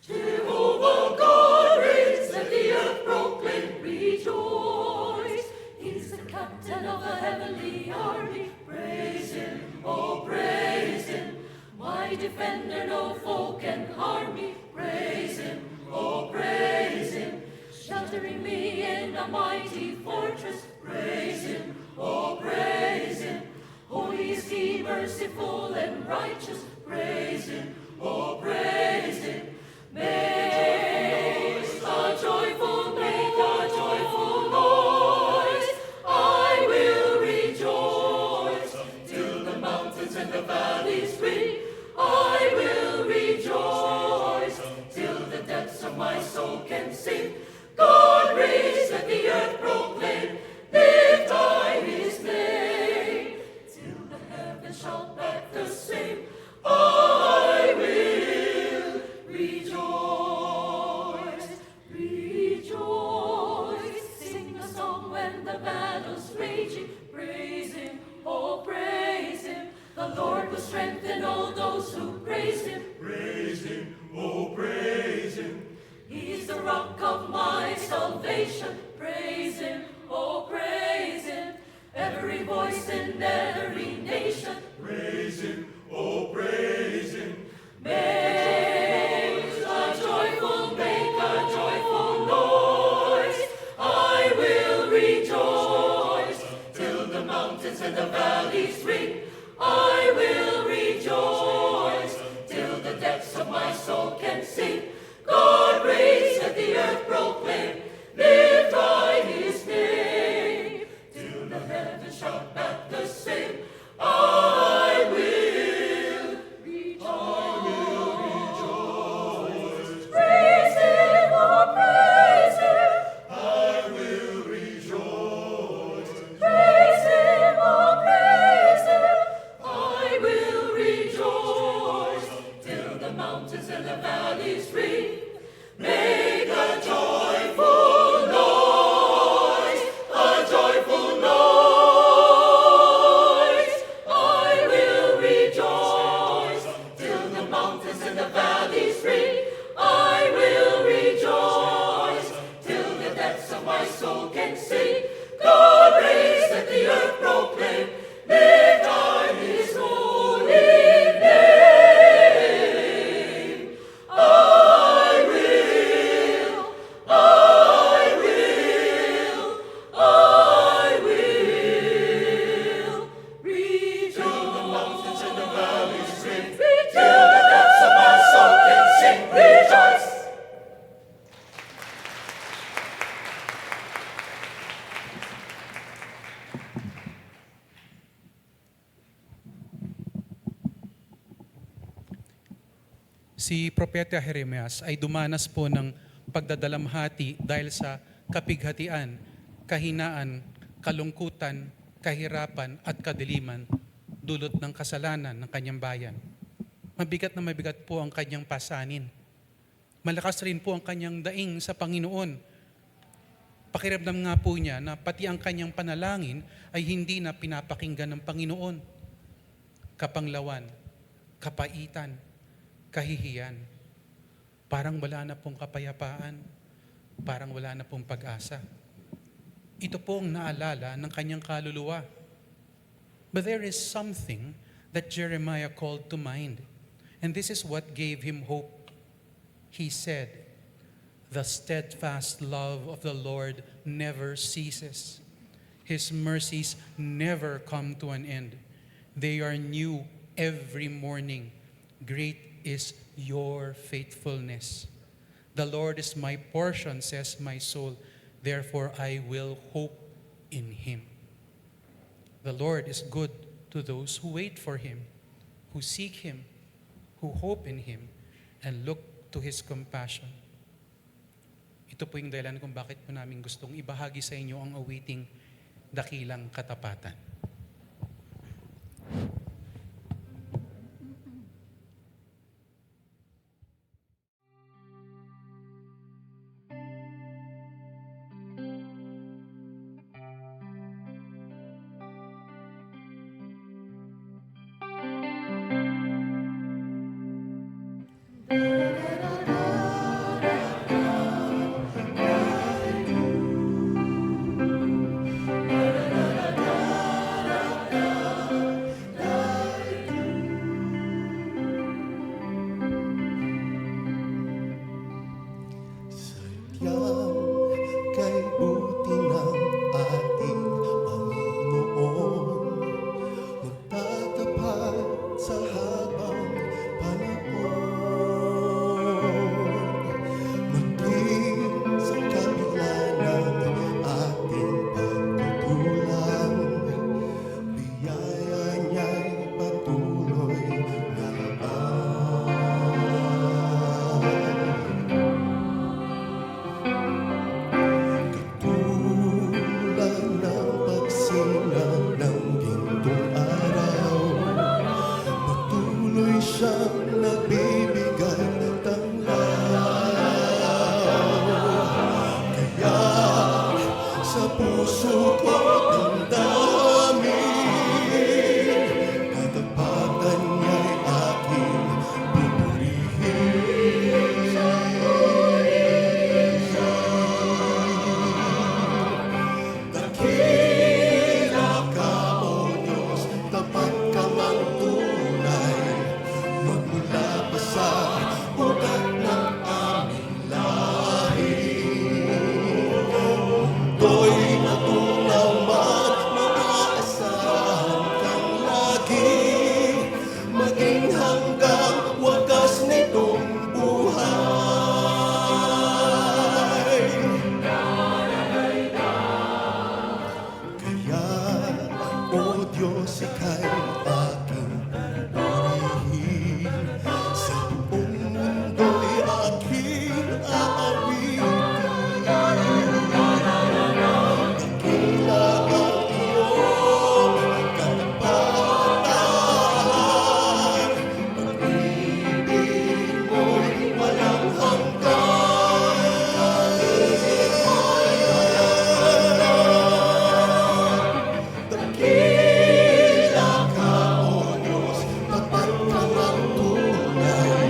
Jehovah God reigns, let the earth proclaim, rejoice. He's the captain of the heavenly army. Praise him, oh praise him. My defender, no foe can harm me. Praise him, oh praise him. Sheltering me in a mighty fortress. Praise him, oh praise him. Holy is he, merciful and righteous. Praise him, oh praise him. Make a joyful noise. every voice in every nation. Praise Him, oh praise Him. Make a joyful noise. I will rejoice till the mountains and the valleys ring. I will rejoice till the depths of my soul can sing. God reigns, let the earth proclaim. Lift high His name till the heavens shout back the same. I will rejoice. Praise Him, oh praise Him. I will rejoice. Praise Him, oh praise Him. I will rejoice till the mountains and the valleys ring. Make a joyful noise, a joyful noise. I will rejoice till the mountains and the valleys ring. I will rejoice till the depths of my soul can sing. God reigns, let the earth proclaim. Lift high His holy name. I will rejoice. Till the mountains and the valleys ring. Till the depths of my soul can sing. Rejoice. Si Propeta Jeremias ay dumanas po ng pagdadalamhati dahil sa kapighatian, kahinaan, kalungkutan, kahirapan at kadiliman dulot ng kasalanan ng kanyang bayan. Mabigat na mabigat po ang kanyang pasanin. Malakas rin po ang kanyang daing sa Panginoon. Pakiramdam nga po niya na pati ang kanyang panalangin ay hindi na pinapakinggan ng Panginoon. Kapanglawan, kapaitan, kahihiyan. Parang wala na pong kapayapaan. Parang wala na pong pag-asa. Ito pong naalala ng kanyang kaluluwa. But there is something that Jeremiah called to mind. And this is what gave him hope. He said, "The steadfast love of the Lord never ceases. His mercies never come to an end. They are new every morning. Great is your faithfulness. The Lord is my portion, says my soul. Therefore I will hope in Him." The Lord is good to those who wait for Him, who seek Him, who hope in Him, and look to His compassion. Ito po yung dahilan kung bakit po namin gustong ibahagi sa inyo ang awiting Dakilang Katapatan. Kay buti ng ating Panginoon, magtatapat sa habang panahon. Maging sa kabila ng ating pagkukulang, biyaya niya'y patuloy na nagbibigay ng tanglaw. Kaya sa puso ko damdamin, katapatan niya'y aking pupurihin. Dakila ka, mundo'y matunaw man, maaasahan kang lagi, maging hanggang wakas nitong buhay. Kaya, O Diyos, ika'y aking purihin, sa buong mundo'y aking aawitin. Dakila ang iyong katapatan, pag-ibig mo'y walang hanggan. Dakila ka, O Diyos, tapat kang ang tunay,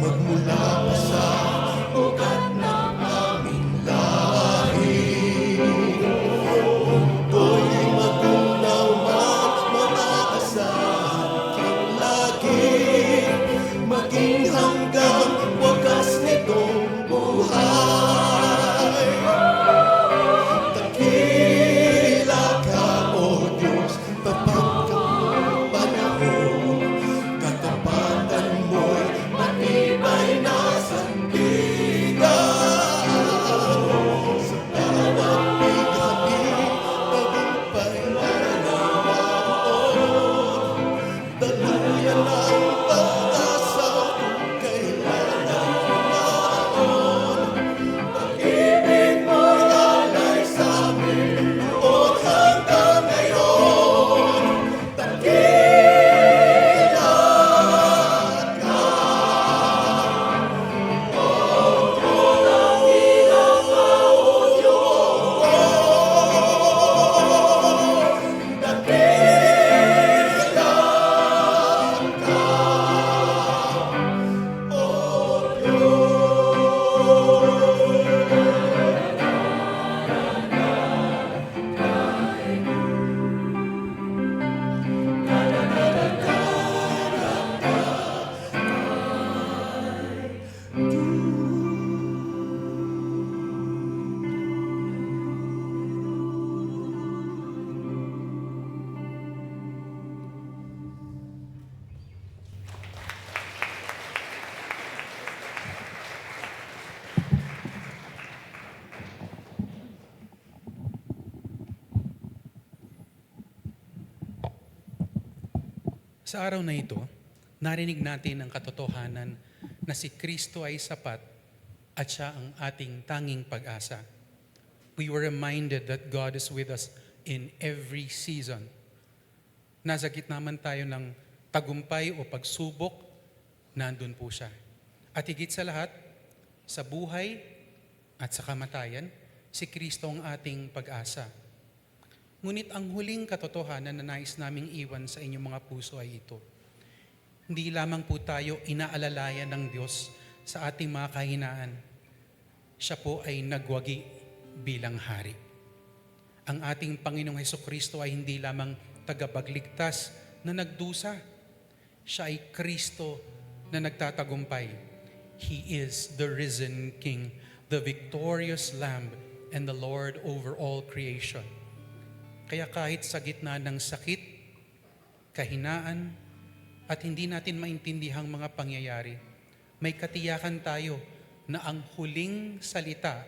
magmula pa sa ugat ng aming lahi. Mundo'y matunaw man, maaasahan kang lagi, maging hanggang wakas nitong buhay. Dakila ka, O Diyos, tapat kang panahon, katapatan mo'y matibay na sandigan. Sa bawat bighati, tagumpay na naroon, daluyan ang pag-asa kung kailan ay humaon. Pag-ibig mo'y alay sa amin noon hanggang ngayon. Dakila ka, Sa araw na ito, narinig natin ang katotohanan na si Kristo ay sapat at siya ang ating tanging pag-asa. We were reminded that God is with us in every season. Nasa gitna man tayo ng tagumpay o pagsubok, nandun po siya. At higit sa lahat, sa buhay at sa kamatayan, si Kristo ang ating pag-asa. Ngunit ang huling katotohanan na nais naming iwan sa inyong mga puso ay ito. Hindi lamang po tayo inaalalayan ng Diyos sa ating mga kahinaan. Siya po ay nagwagi bilang hari. Ang ating Panginoong Hesukristo ay hindi lamang tagapagligtas na nagdusa. Siya ay Kristo na nagtatagumpay. He is the risen King, the victorious Lamb, and the Lord over all creation. Kaya kahit sa gitna ng sakit, kahinaan, at hindi natin maintindihang mga pangyayari, may katiyakan tayo na ang huling salita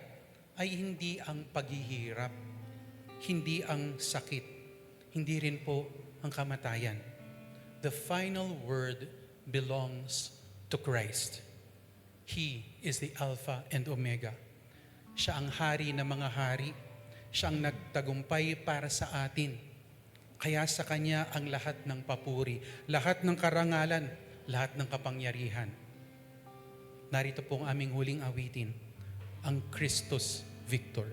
ay hindi ang paghihirap, hindi ang sakit, hindi rin po ang kamatayan. The final word belongs to Christ. He is the Alpha and Omega. Siya ang hari ng mga hari. Siya ang nagtagumpay para sa atin. Kaya sa Kanya ang lahat ng papuri, lahat ng karangalan, lahat ng kapangyarihan. Narito po ang aming huling awitin, ang Christus Victor.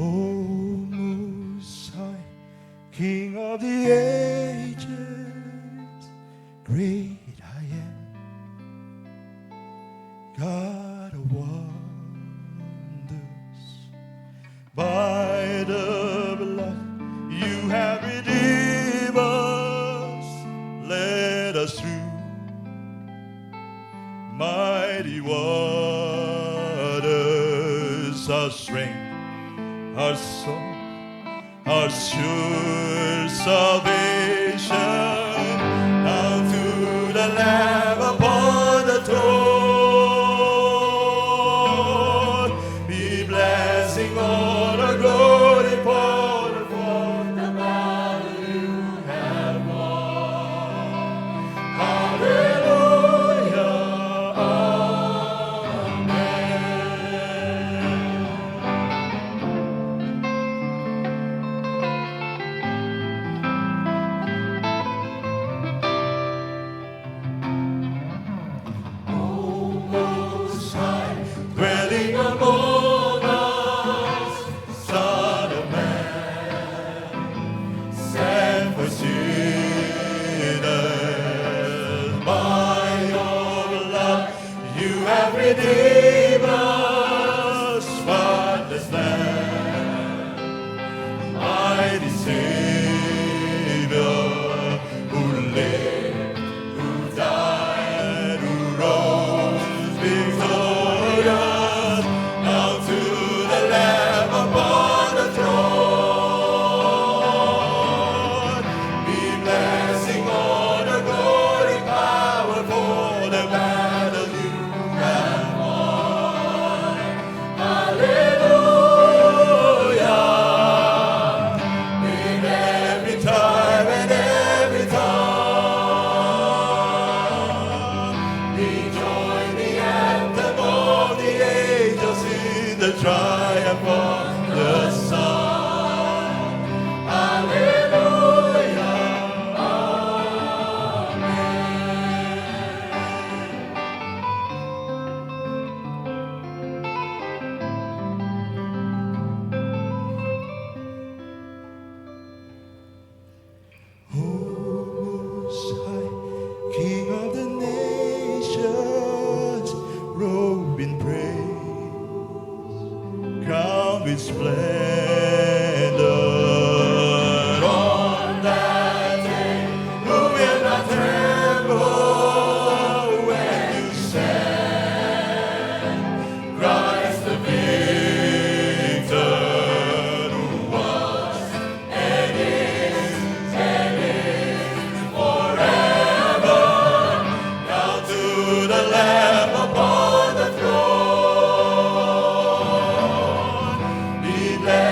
O Most High, King of the ages, great I am, God of wonders, by the blood you have redeemed us, led us through mighty waters, our strength, our song, our sure salvation, now to the Lamb upon the throne, be blessing, honor, glory, power, for the battle you have won. Hallelujah, Most High, dwelling among us, Son of Man, sent for sinners. By your blood you have redeemed us, spotless Lamb, mighty Savior, who lived, who died, who rose victorious, now to the Lamb upon the throne, be blessing, honor, glory, power, for the battle you have won. Hallelujah, in every time and every tongue, we join the anthem of the angels in the triumph of the Son. Hallelujah, Most High, King of the nations, robed in praise, crowned with splendor. On that day, who will not tremble when you stand? Christ the victor, who was and is forever, now to the Lamb upon the throne, be blessed.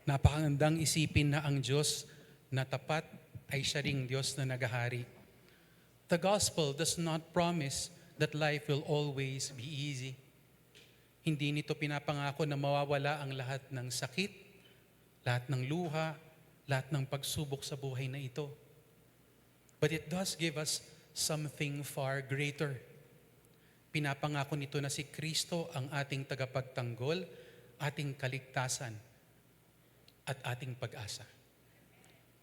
Napakagandang isipin na ang Diyos na tapat ay siya ring Diyos na nagahari. The gospel does not promise that life will always be easy. Hindi nito pinapangako na mawawala ang lahat ng sakit, lahat ng luha, lahat ng pagsubok sa buhay na ito. But it does give us something far greater. Pinapangako nito na si Kristo ang ating tagapagtanggol, ating kaligtasan, at ating pag-asa.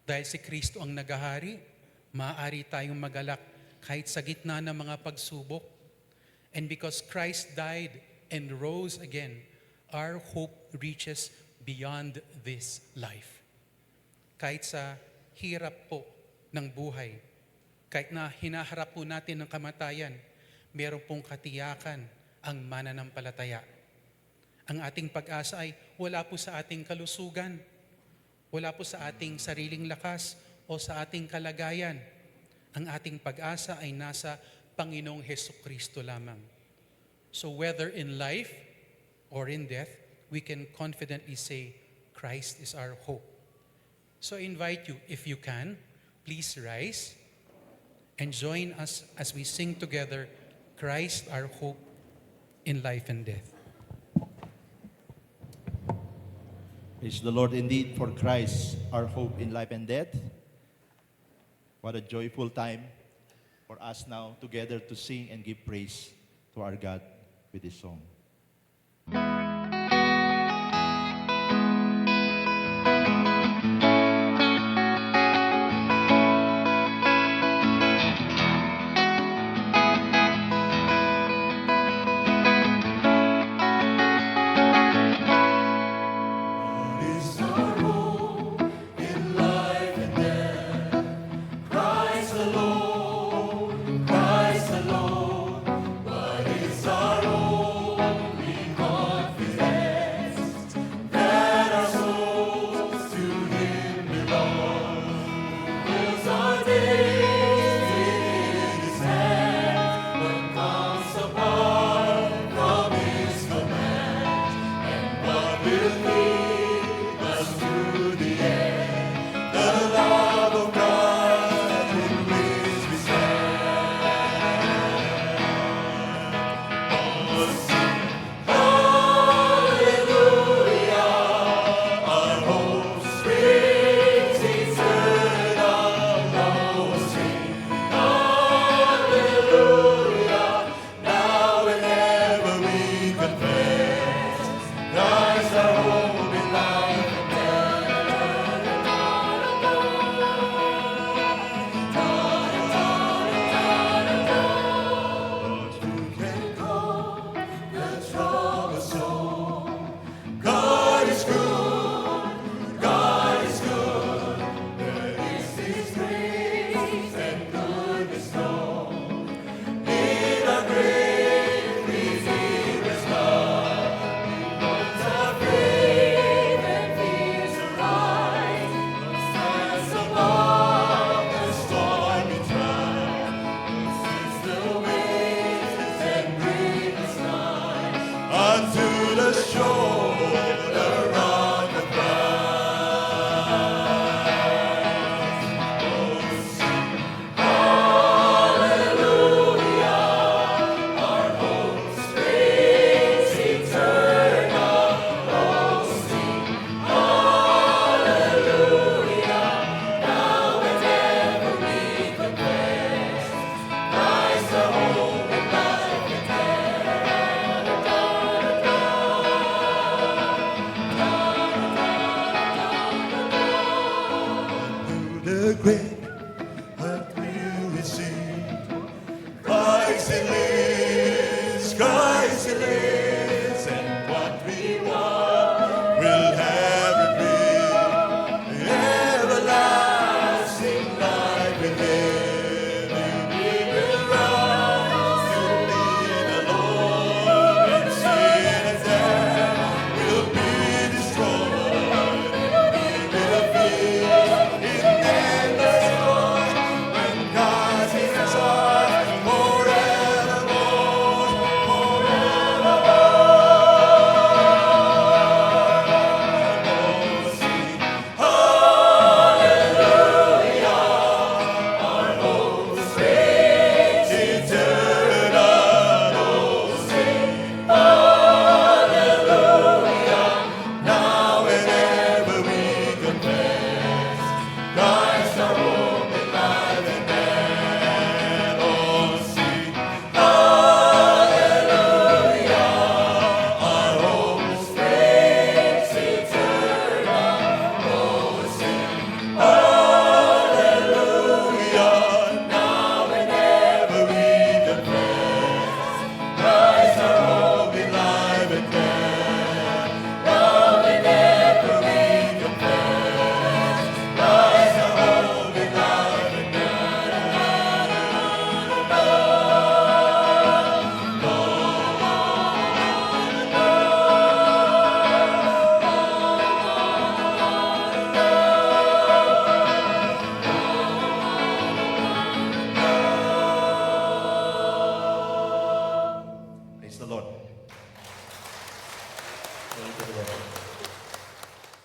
Dahil si Kristo ang nagahari, maaari tayong magalak kahit sa gitna ng mga pagsubok. And because Christ died and rose again, our hope reaches beyond this life. Kahit sa hirap po ng buhay, kahit na hinaharap po natin ng kamatayan, meron pong katiyakan ang mananampalataya. Ang ating pag-asa ay wala po sa ating kalusugan, wala po sa ating sariling lakas o sa ating kalagayan. Ang ating pag-asa ay nasa Panginoong Hesukristo lamang. So whether in life or in death, we can confidently say, Christ is our hope. So I invite you, if you can, please rise and join us as we sing together, Christ our hope in life and death. Praise the Lord indeed for Christ, our hope in life and death. What a joyful time for us now together to sing and give praise to our God with this song. Is our hope in life and death? Christ alone, Christ alone. What is our hope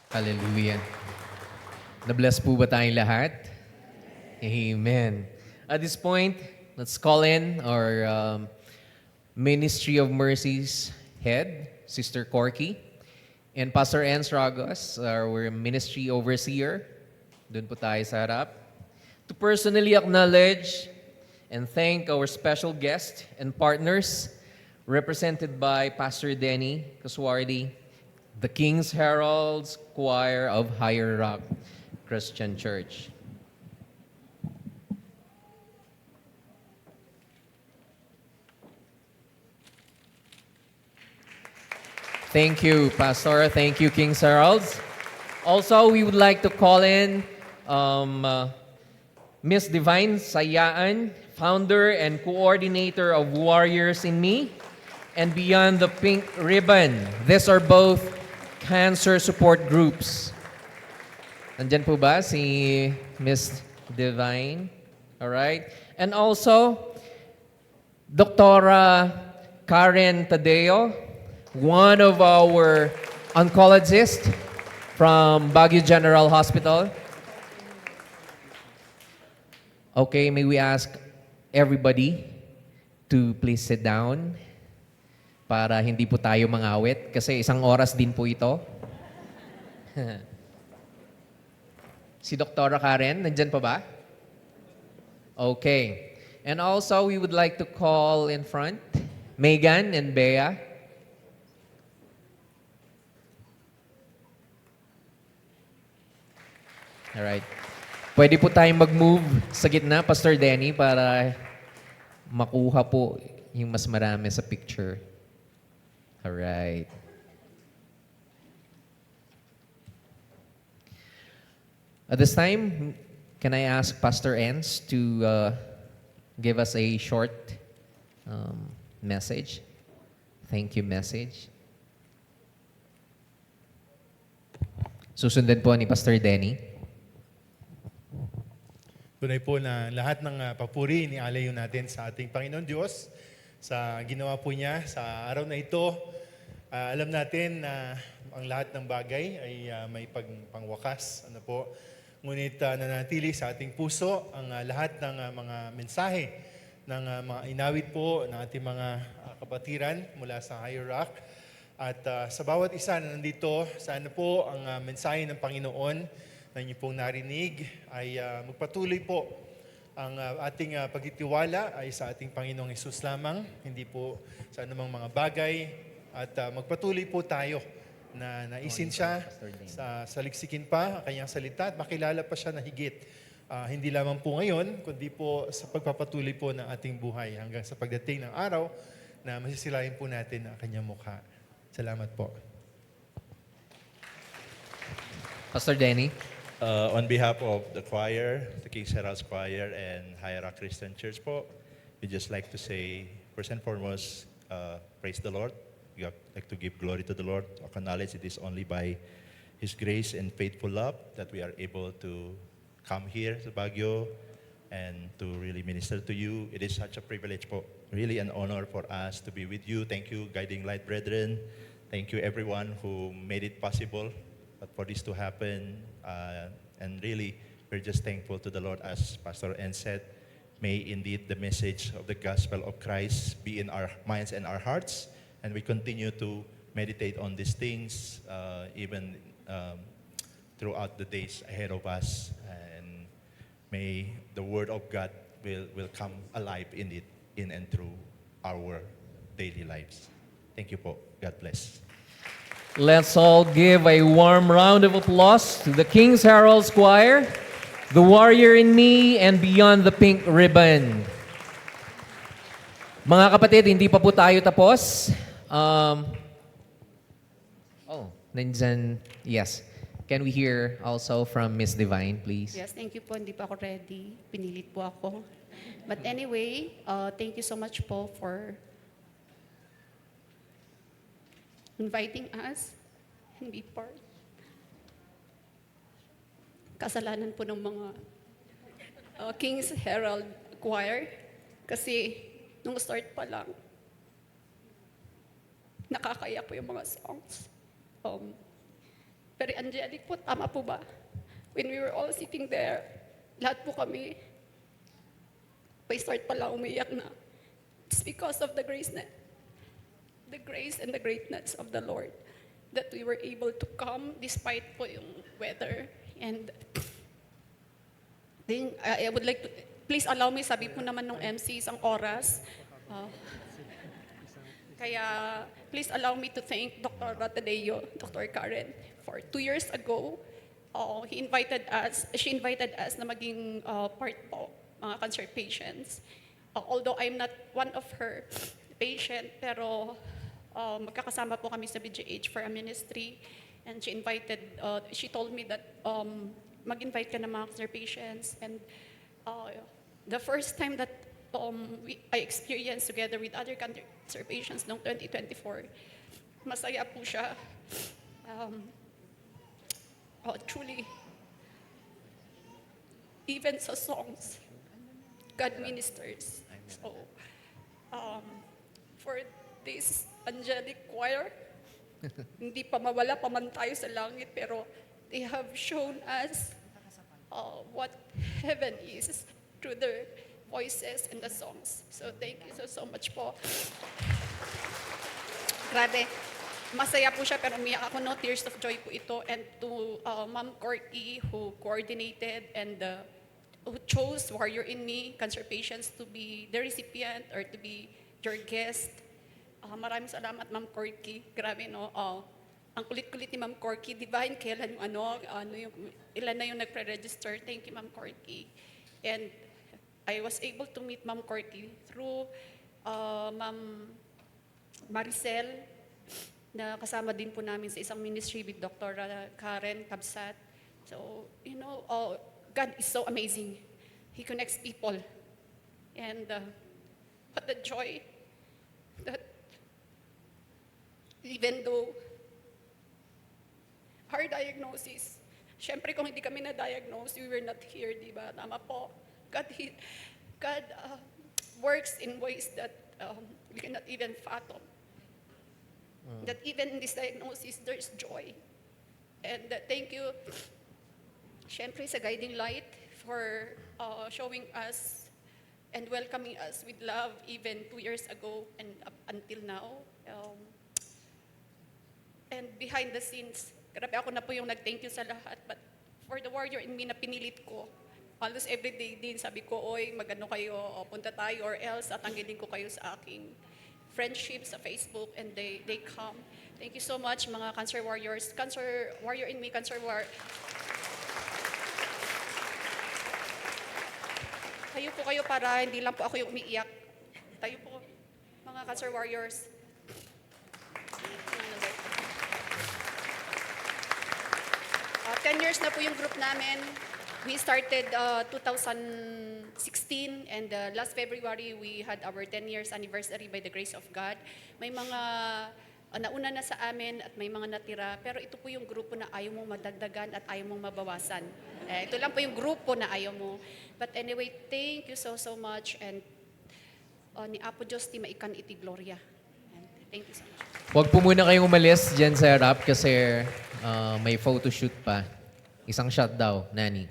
Hallelujah. Na-bless po ba tayong lahat? Amen. At this point, let's call in our Ministry of Mercies head, Sister Corky, and Pastor Ann Ragos, our Ministry Overseer. Doon po tayo sa harap. To personally acknowledge and thank our special guest and partners, represented by Pastor Denny Casuardi, the King's Heralds Choir of Higher Rock Christian Church. Thank you, Pastor. Thank you, King's Heralds. Also, we would like to call in Miss Divine Sayaan, founder and coordinator of Warriors in Me and Beyond the Pink Ribbon. These are both cancer support groups. Nandyan po ba si Miss Divine? All right. And also, Dr. Karen Tadeo, one of our oncologists from Baguio General Hospital. Okay, may we ask everybody to please sit down para hindi po tayo mangawit kasi isang oras din po ito. Si Dr. Karen, nandyan pa ba? Okay. And also, we would like to call in front Megan and Bea. Alright. Pwede po tayong mag-move sa gitna, Pastor Denny, para makuha po yung mas marami sa picture. Alright. At this time, can I ask Pastor Enz to give us a short message? Thank you message. Susundan po ni Pastor Denny. Tunay po na lahat ng papuri ni alayo natin sa ating Panginoon Diyos sa ginawa po niya sa araw na ito. Alam natin na ang lahat ng bagay ay may pangwakas. Ano po? Ngunit nanatili sa ating puso ang lahat ng mga mensahe ng mga inawit po ng ating mga kapatiran mula sa Higher Rock. At sa bawat isa na nandito, sana po ang mensahe ng Panginoon na inyo pong narinig ay magpatuloy po ang ating pagtitiwala ay sa ating Panginoong Hesus lamang, hindi po sa anumang mga bagay. At magpatuloy po tayo na naisin siya sa saliksikin pa ang kanyang salita at makilala pa siya na higit. Hindi lamang po ngayon, kundi po sa pagpapatuloy po ng ating buhay hanggang sa pagdating ng araw na masisilayan po natin ang kanyang mukha. Salamat po. Pastor Denny. On behalf of the choir, the King's Herald's Choir and Higher Rock Christian Church po, we just like to say, first and foremost, praise the Lord. We like to give glory to the Lord, acknowledge it is only by His grace and faithful love that we are able to come here to Baguio and to really minister to you. It is such a privilege po. Really an honor for us to be with you. Thank you, Guiding Light Brethren. Thank you, everyone who made it possible for this to happen. And really, we're just thankful to the Lord, as Pastor N said. May indeed the message of the gospel of Christ be in our minds and our hearts. And we continue to meditate on these things even throughout the days ahead of us. And may the Word of God will come alive in it, in and through our daily lives. Thank you po. God bless. Let's all give a warm round of applause to the King's Herald's Choir, The Warrior in Me, and Beyond the Pink Ribbon. Mga kapatid, hindi pa po tayo tapos. Nandyan, yes. Can we hear also from Miss Divine, please? Yes, thank you po. Hindi pa ako ready. Pinilit po ako. But anyway, thank you so much po for inviting us and be part. Kasalanan po ng mga King's Herald Choir kasi nung start pa lang, nakakaya po yung mga songs. Very angelic po, tama po ba? When we were all sitting there, lahat po kami, by start pa lang umiyak na. It's because of the grace and the greatness of the Lord that we were able to come despite po yung weather. And then, I would like to, please allow me, sabi po naman ng MC, isang oras. Kaya, please allow me to thank Dr. Ratadeo, Dr. Karen, for 2 years ago, she invited us na maging part po, mga cancer patients. Although I'm not one of her patient, pero magkakasama po kami sa BGH for a ministry. And she told me that mag-invite ka ng mga cancer patients. And the first time that I experienced together with other cancer patients noong 2024, masaya po siya. Truly, even sa songs, God ministers. So, for this angelic choir, hindi pa mawala pa man tayo sa langit, pero they have shown us what heaven is through their voices and the songs. So thank you so much po. Grabe. Masaya po siya, pero umiyak ako, no? Tears of joy po ito. And to Ma'am Corky, who coordinated and who chose Warrior in Me, cancer patients, to be the recipient or to be your guest. Maraming salamat, Ma'am Corky. Grabe, no? Ang kulit-kulit ni Ma'am Corky. Di ba, kailan yung ilan na yung nagpre-register? Thank you, Ma'am Corky. And I was able to meet Ma'am Corky through Ma'am Maricel, na kasama din po namin sa isang ministry with Dr. Karen Kabsat. So, God is so amazing. He connects people. And but the joy that even though our diagnosis, syempre kung hindi kami na-diagnose, we were not here, di ba? Tama po. God works in ways that we cannot even fathom. That even in this diagnosis, there's joy. And thank you, syempre sa Guiding Light, for showing us and welcoming us with love even 2 years ago and up until now. And behind the scenes, grabe ako na po yung nag-thank you sa lahat. But for the Warrior in Me na pinilit ko, almost every day din, sabi ko, oy, magano kayo, punta tayo, or else tatanggalin ko kayo sa aking friendship sa Facebook, and they come. Thank you so much, mga Cancer Warriors. Cancer Warrior in Me, Cancer War. Tayo po kayo para hindi lang po ako yung umiiyak. Tayo po, mga Cancer Warriors. 10 years na po yung group namin. We started 2016, and last February, we had our 10 years anniversary by the grace of God. May mga nauna na sa amin at may mga natira, pero ito po yung grupo na ayaw mong madagdagan at ayaw mong mabawasan. Ito lang po yung grupo na ayaw mo. But anyway, thank you so much, and ni Apo Diyos, ti maikan iti gloria. And thank you so much. Huwag po muna kayong umalis dyan sa harap kasi may photoshoot pa. Isang shot daw, Nani.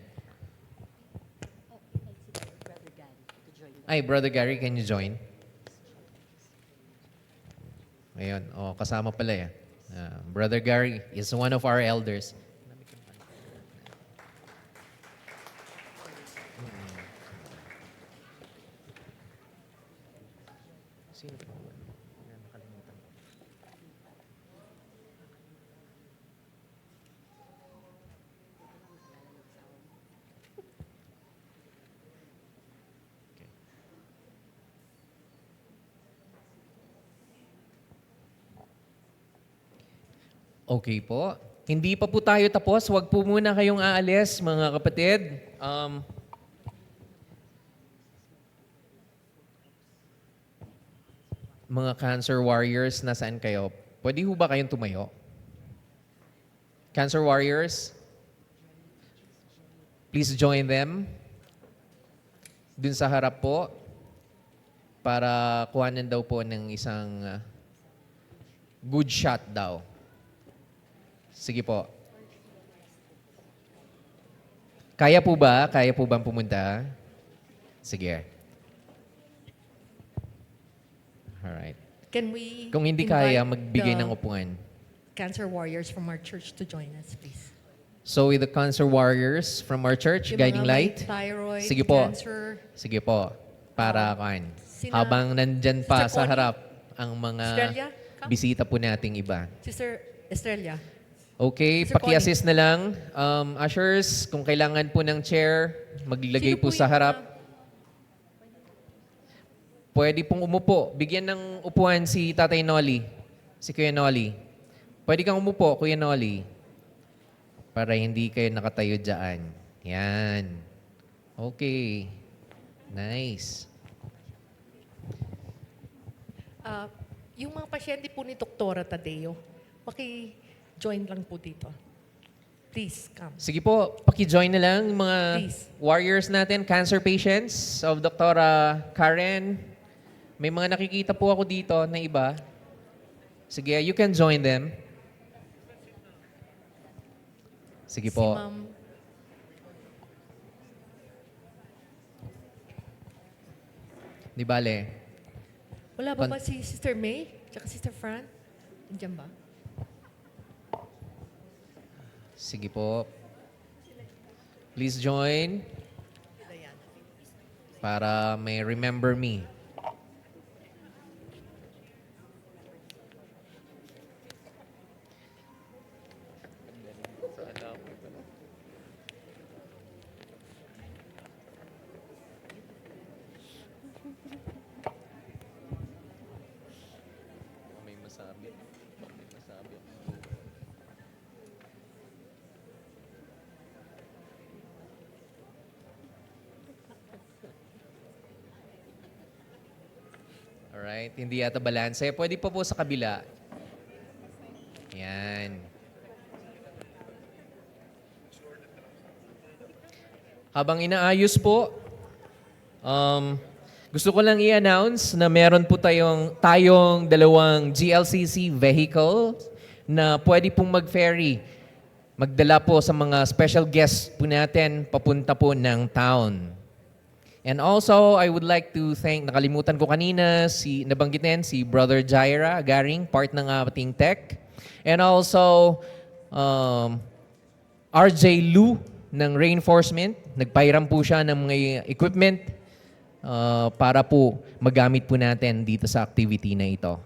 Ay, Brother Gary, can you join? Ayun, kasama pala Brother Gary is one of our elders. Sino po? Nakalimutan. Okay po. Hindi pa po tayo tapos. Huwag po muna kayong aalis, mga kapatid. Mga Cancer Warriors, nasaan kayo? Pwede ho ba kayong tumayo? Cancer Warriors, please join them. Dun sa harap po, para kuhanan daw po ng isang good shot daw. Sige po. Kaya po ba? Kaya po bang pumunta? Sige. Alright. Can we Kung hindi kaya, invite magbigay the ng upuan. Cancer warriors from our church to join us, please? So with the cancer warriors from our church, Yung Guiding mga may Light. thyroid, Sige po. cancer. Sige po. Para kan. sina- Habang nandyan pa Sister sa Connie? harap ang mga Estrella, come. bisita po nating iba. Sister Estrella. Okay, Sister paki-assist na lang. Ushers, kung kailangan po ng chair, maglagay Sino po sa yung harap. mga- Pwede pong umupo. Bigyan ng upuan si Tatay Nolly. Si Kuya Nolly. Pwede kang umupo, Kuya Nolly. Para hindi kayo nakatayo dyan. Yan. Okay. Nice. Yung mga pasyente po ni Doktora Tadeo, paki-join lang po dito. Please, come. Sige po, paki-join na lang yung mga Please. warriors natin, cancer patients of Dr. Karen. May mga nakikita po ako dito na iba. Sige, you can join them. Sige Si po. Ma'am. Di bale. Wala ba ba si Sister May? Tsaka Sister Fran? Nandiyan ba? Sige po. Please join para may remember me. May masabi. May masabi. Alright, hindi yata balanse. Pwede pa po sa kabila. Yan. Habang inaayos po, gusto ko lang i-announce na meron po tayong dalawang GLCC vehicle na pwede pong mag-ferry. Magdala po sa mga special guests po natin papunta po ng town. And also, I would like to thank, nakalimutan ko kanina, nabanggit na yan, si Brother Jaira Garing, part ng ating tech. And also, RJ Lu ng Reinforcement. Nagpahiram po siya ng mga equipment para po magamit po natin dito sa activity na ito.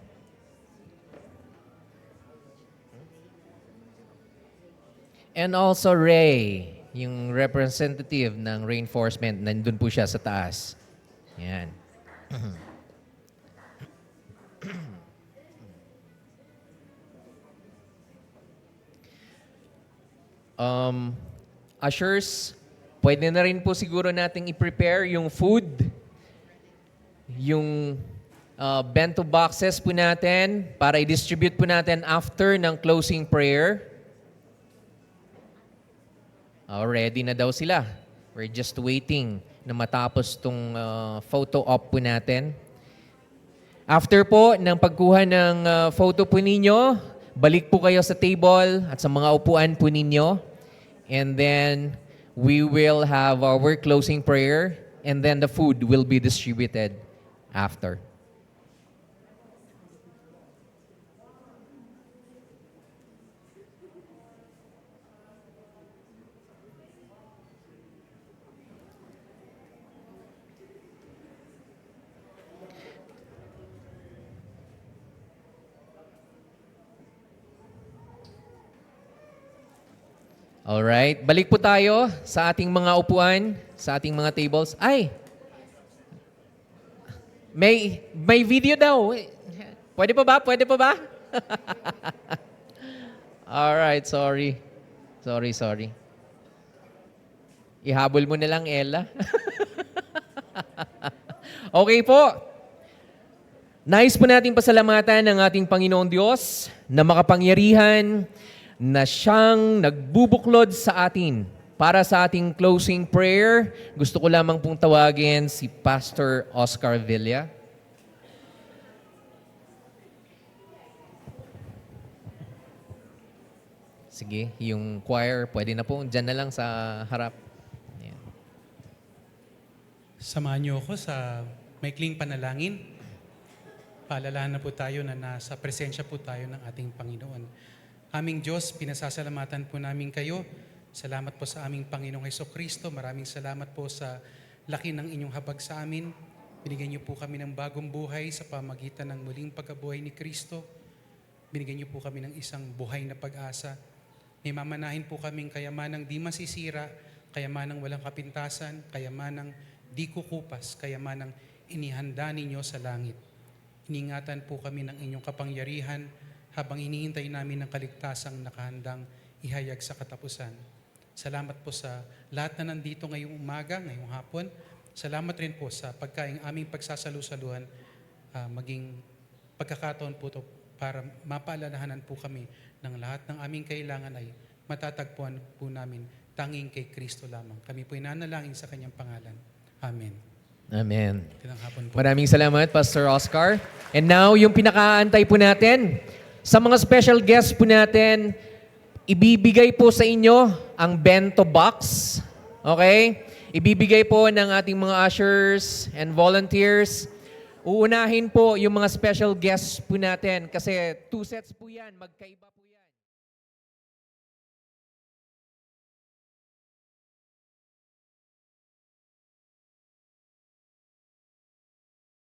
And also Ray, yung representative ng Reinforcement, nandun po siya sa taas. Yan. Ushers, pwede na rin po siguro nating i-prepare yung food, yung bento boxes po natin para i-distribute po natin after ng closing prayer. Ready na daw sila. We're just waiting na matapos tong photo op po natin. After po ng pagkuha ng photo po ninyo, balik po kayo sa table at sa mga upuan po ninyo. And then we will have our closing prayer and then the food will be distributed after. Alright, balik po tayo sa ating mga upuan, sa ating mga tables. Ay! May video daw. Pwede pa ba? Pwede pa ba? Alright, sorry. Sorry. Ihabol mo na lang, Ella. Okay po. Nais po natin pasalamatan ang ating Panginoong Diyos na makapangyarihan na siyang nagbubuklod sa atin. Para sa ating closing prayer, gusto ko lamang pong tawagin si Pastor Oscar Villa. Sige, yung choir, pwede na po. Diyan na lang sa harap. Ayan. Samahan niyo ako sa maikling panalangin. Paalalahan na po tayo na nasa presensya po tayo ng ating Panginoon. Aming Diyos, pinasasalamatan po namin kayo. Salamat po sa aming Panginoong Hesukristo. Maraming salamat po sa laki ng inyong habag sa amin. Binigyan niyo po kami ng bagong buhay sa pamagitan ng muling pagkabuhay ni Kristo. Binigyan niyo po kami ng isang buhay na pag-asa. May mamanahin po kaming kayamanang di masisira, kayamanang walang kapintasan, kayamanang di kukupas, kayamanang inihanda ninyo sa langit. Iningatan po kami ng inyong kapangyarihan habang hinihintay namin ng kaligtasang nakahandang ihayag sa katapusan. Salamat po sa lahat na nandito ngayong umaga, ngayong hapon. Salamat rin po sa pagkaing aming pagsasalu-saluhan, maging pagkakataon po to para mapaalalahanan po kami ng lahat ng aming kailangan ay matatagpuan po namin tanging kay Kristo lamang. Kami po inanalangin sa Kanyang pangalan. Amen. Amen. Magandang hapon po. Maraming salamat, Pastor Oscar. And now, yung pinakaantay po natin, sa mga special guests po natin, ibibigay po sa inyo ang bento box. Okay? Ibibigay po ng ating mga ushers and volunteers. Uunahin po yung mga special guests po natin kasi 2 sets po yan. Magkaiba po.